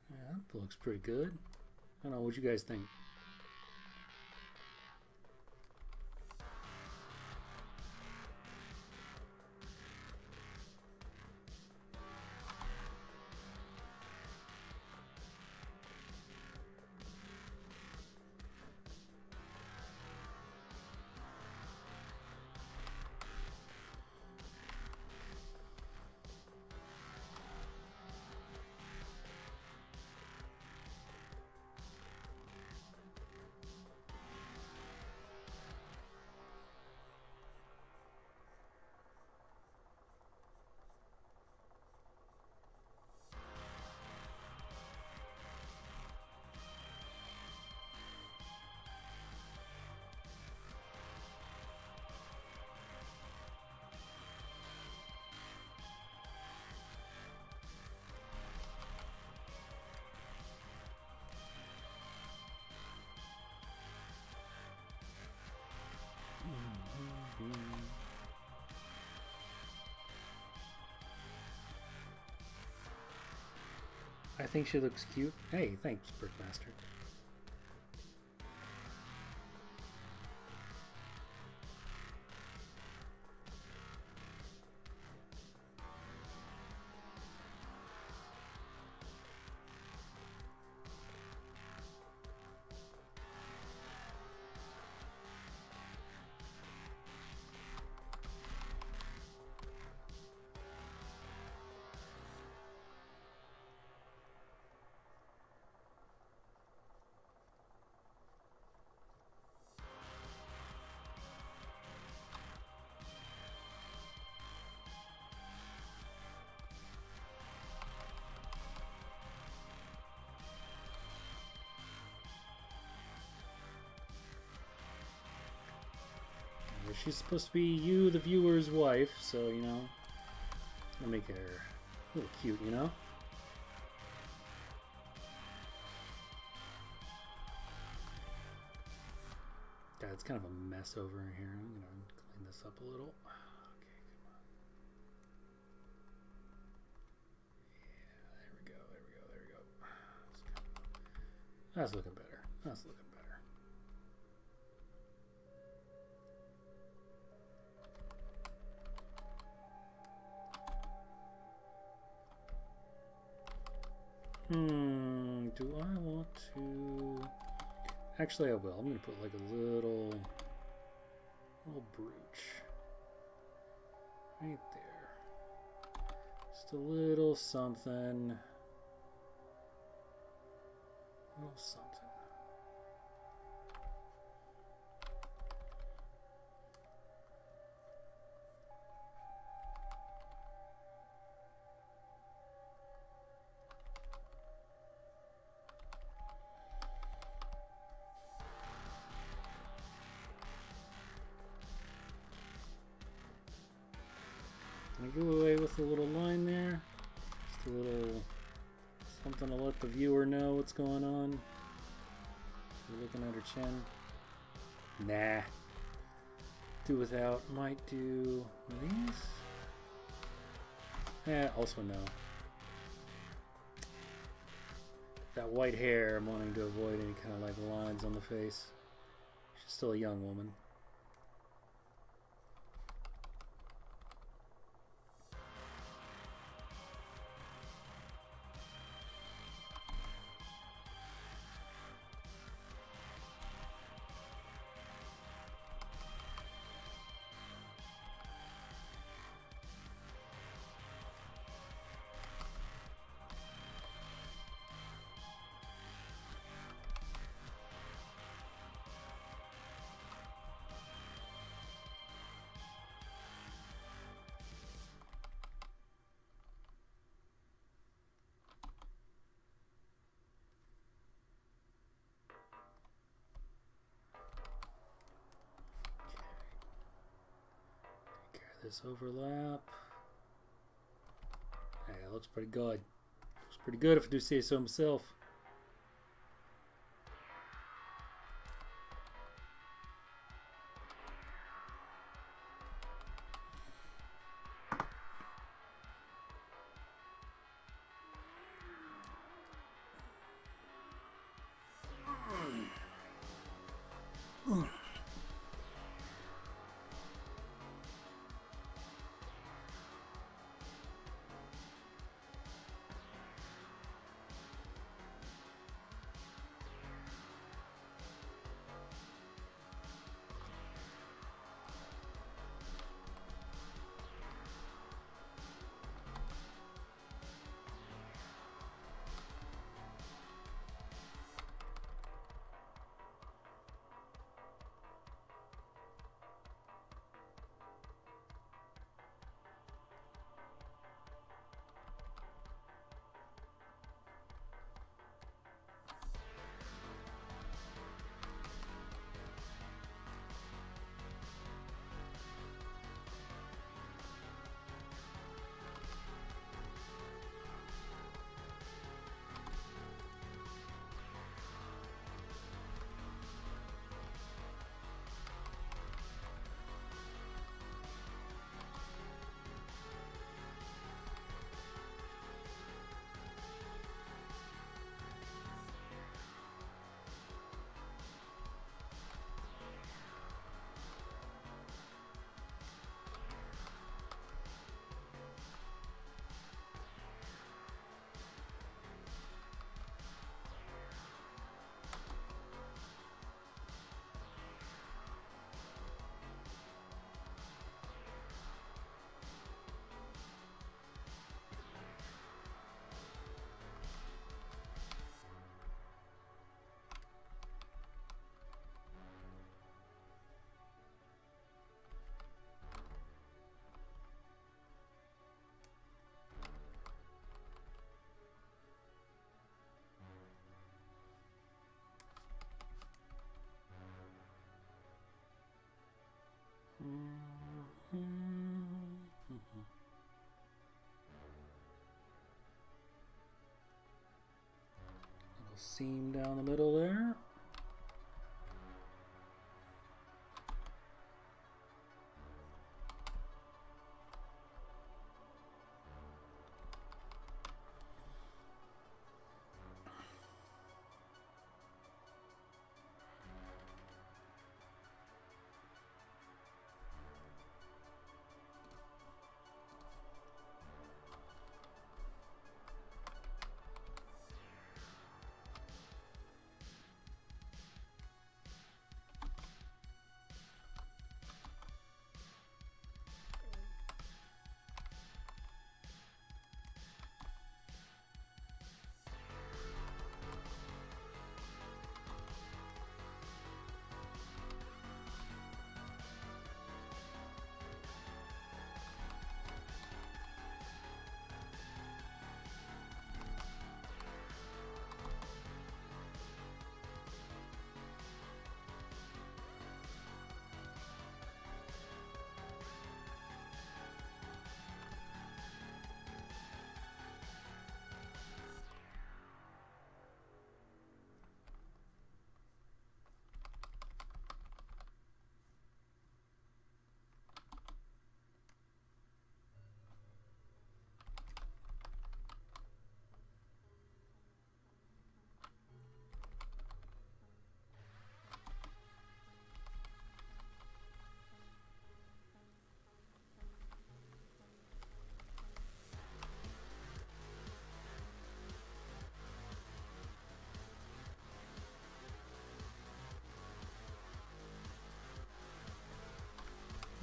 Yeah, that looks pretty good. I don't know, what you guys think? I think she looks cute. Hey, thanks, Brickmaster. She's supposed to be you, the viewer's wife, so, you know, I'll make her a little cute, you know? God, it's kind of a mess over here. I'm going to clean this up a little. Okay, come on. Yeah, there we go. So That's looking better. That's looking better. Do I want to... Actually, I will. I'm going to put like a little brooch right there. Just a little something. A little something. Can I go away with a little line there? Just a little something to let the viewer know what's going on. You're looking at her chin. Nah. Do without. Might do these. Also no. That white hair, I'm wanting to avoid any kind of like lines on the face. She's still a young woman. This overlap. Hey, that looks pretty good. Looks pretty good if I do say so myself. Little seam down the middle there.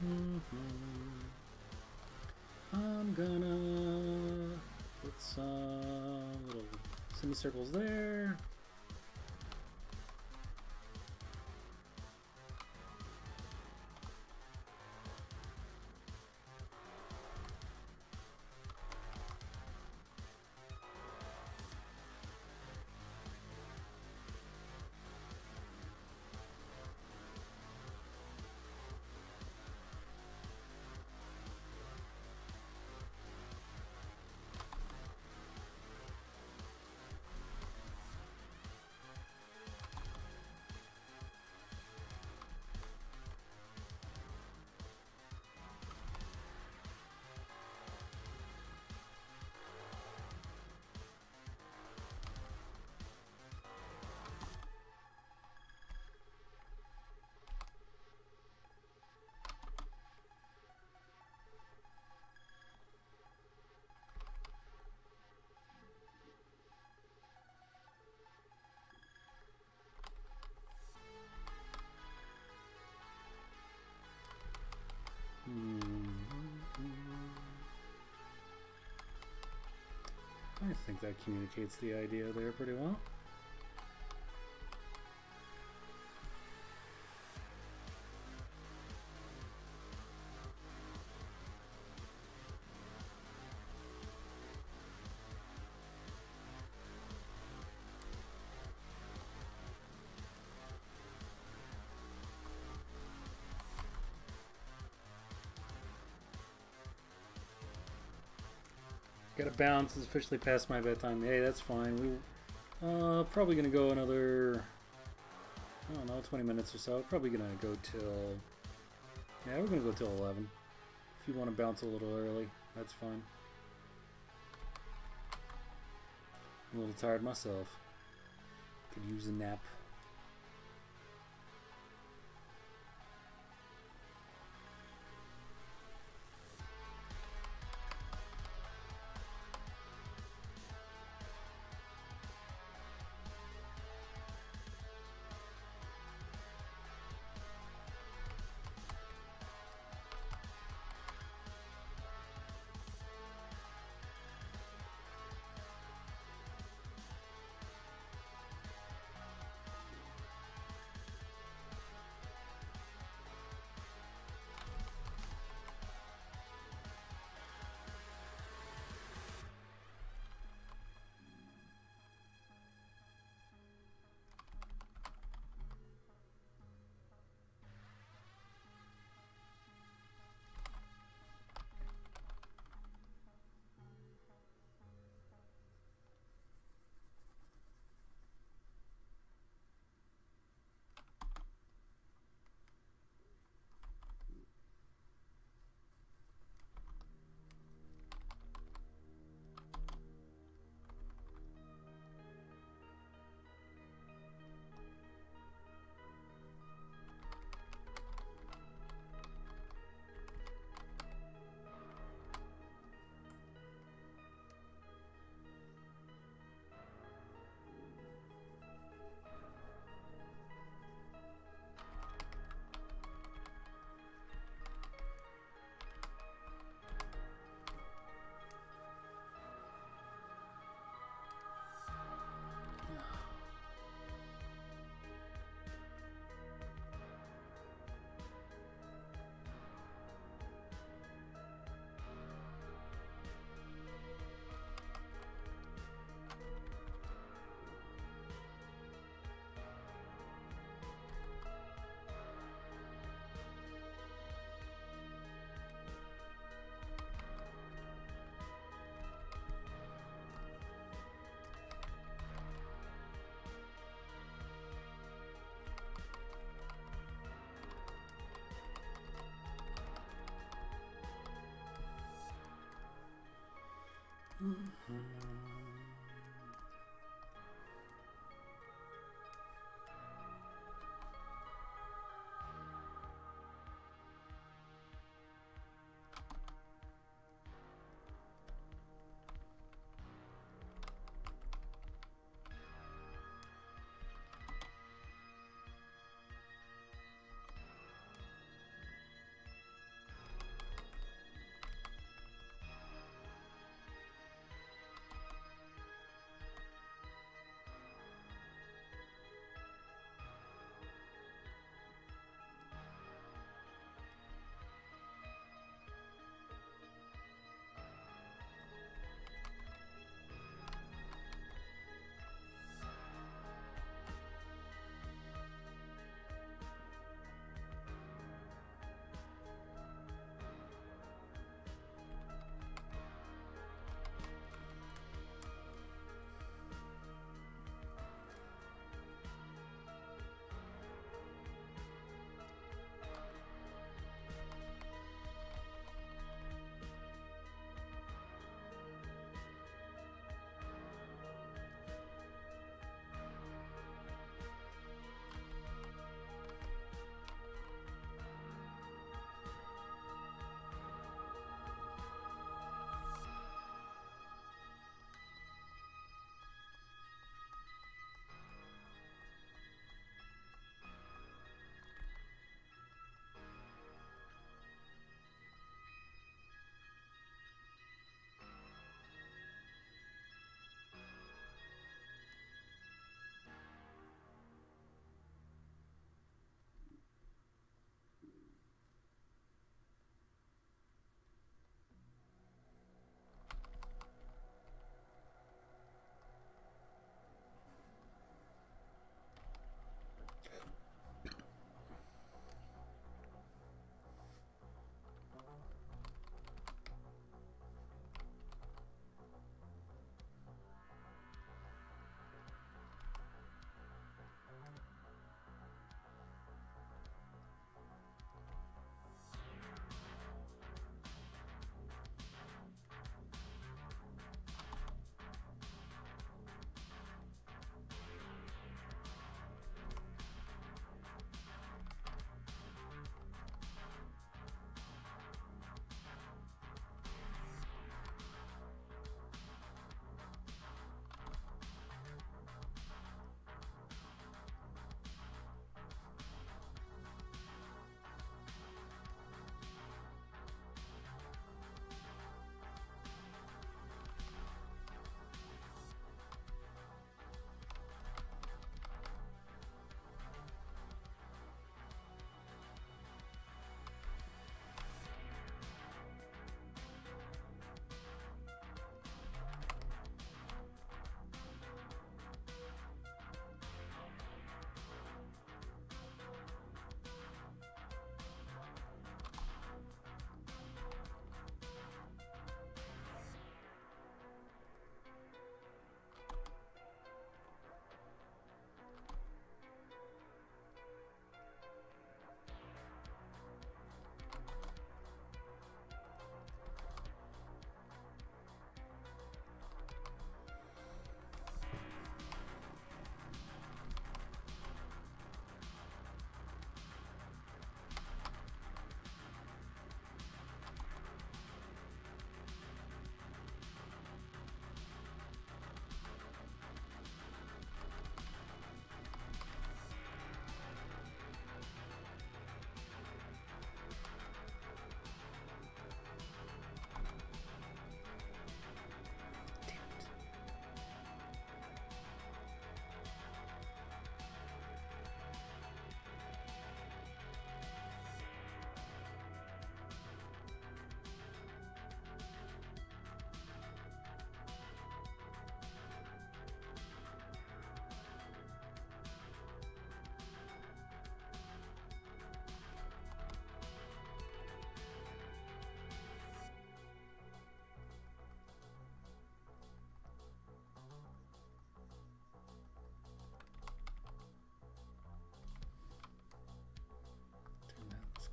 I'm gonna put some little semicircles there. I think that communicates the idea there pretty well. Gotta bounce. It's officially past my bedtime. Hey, that's fine. We probably gonna go another, I don't know, 20 minutes or so. Probably gonna go till, yeah, we're gonna go till 11. If you want to bounce a little early, that's fine. I'm a little tired myself. Could use a nap.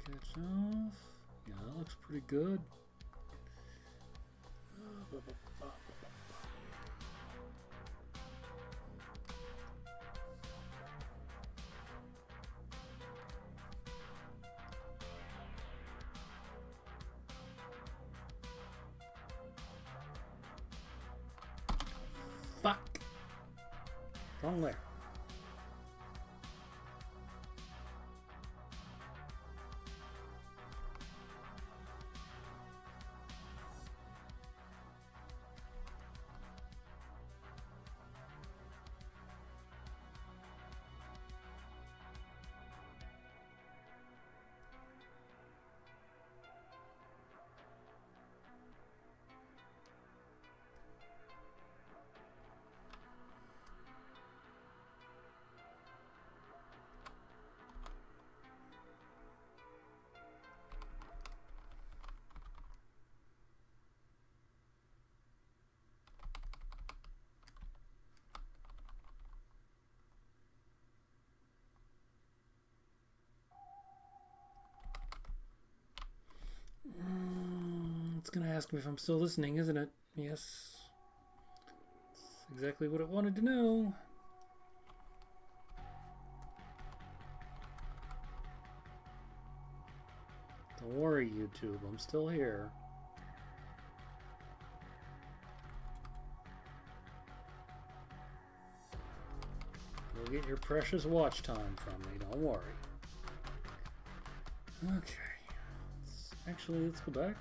Sketch off. Yeah, that looks pretty good. Fuck! Wrong way. It's gonna ask me if I'm still listening, isn't it? Yes. That's exactly what it wanted to know. Don't worry, YouTube. I'm still here. You'll get your precious watch time from me. Don't worry. Okay. Let's go back.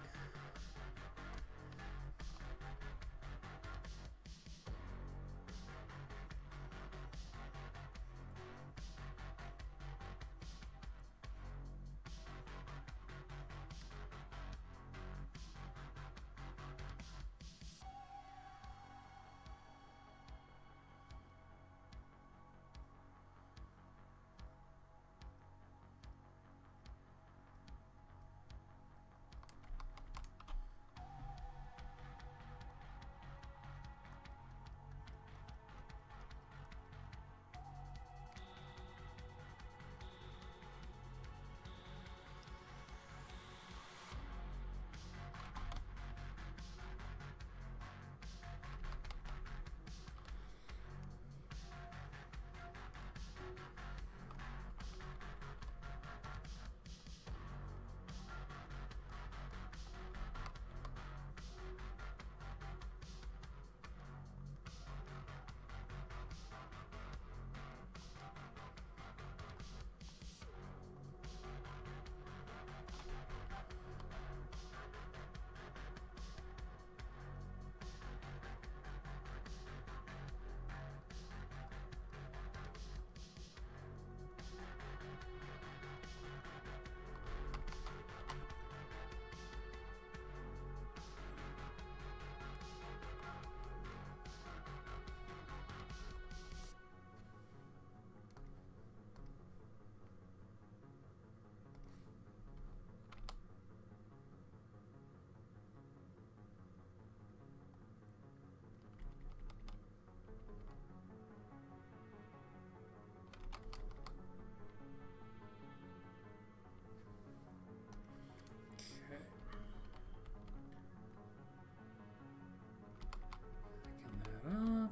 Up.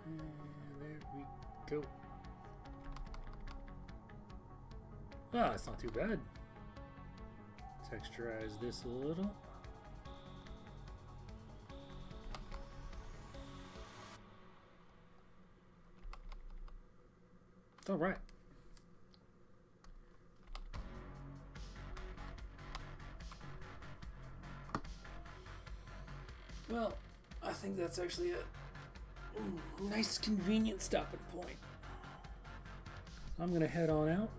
And there we go. Ah, it's not too bad. Texturize this a little. It's all right. Well, I think that's actually a nice, convenient stopping point. I'm going to head on out.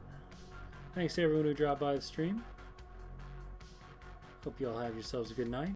Thanks to everyone who dropped by the stream. Hope you all have yourselves a good night.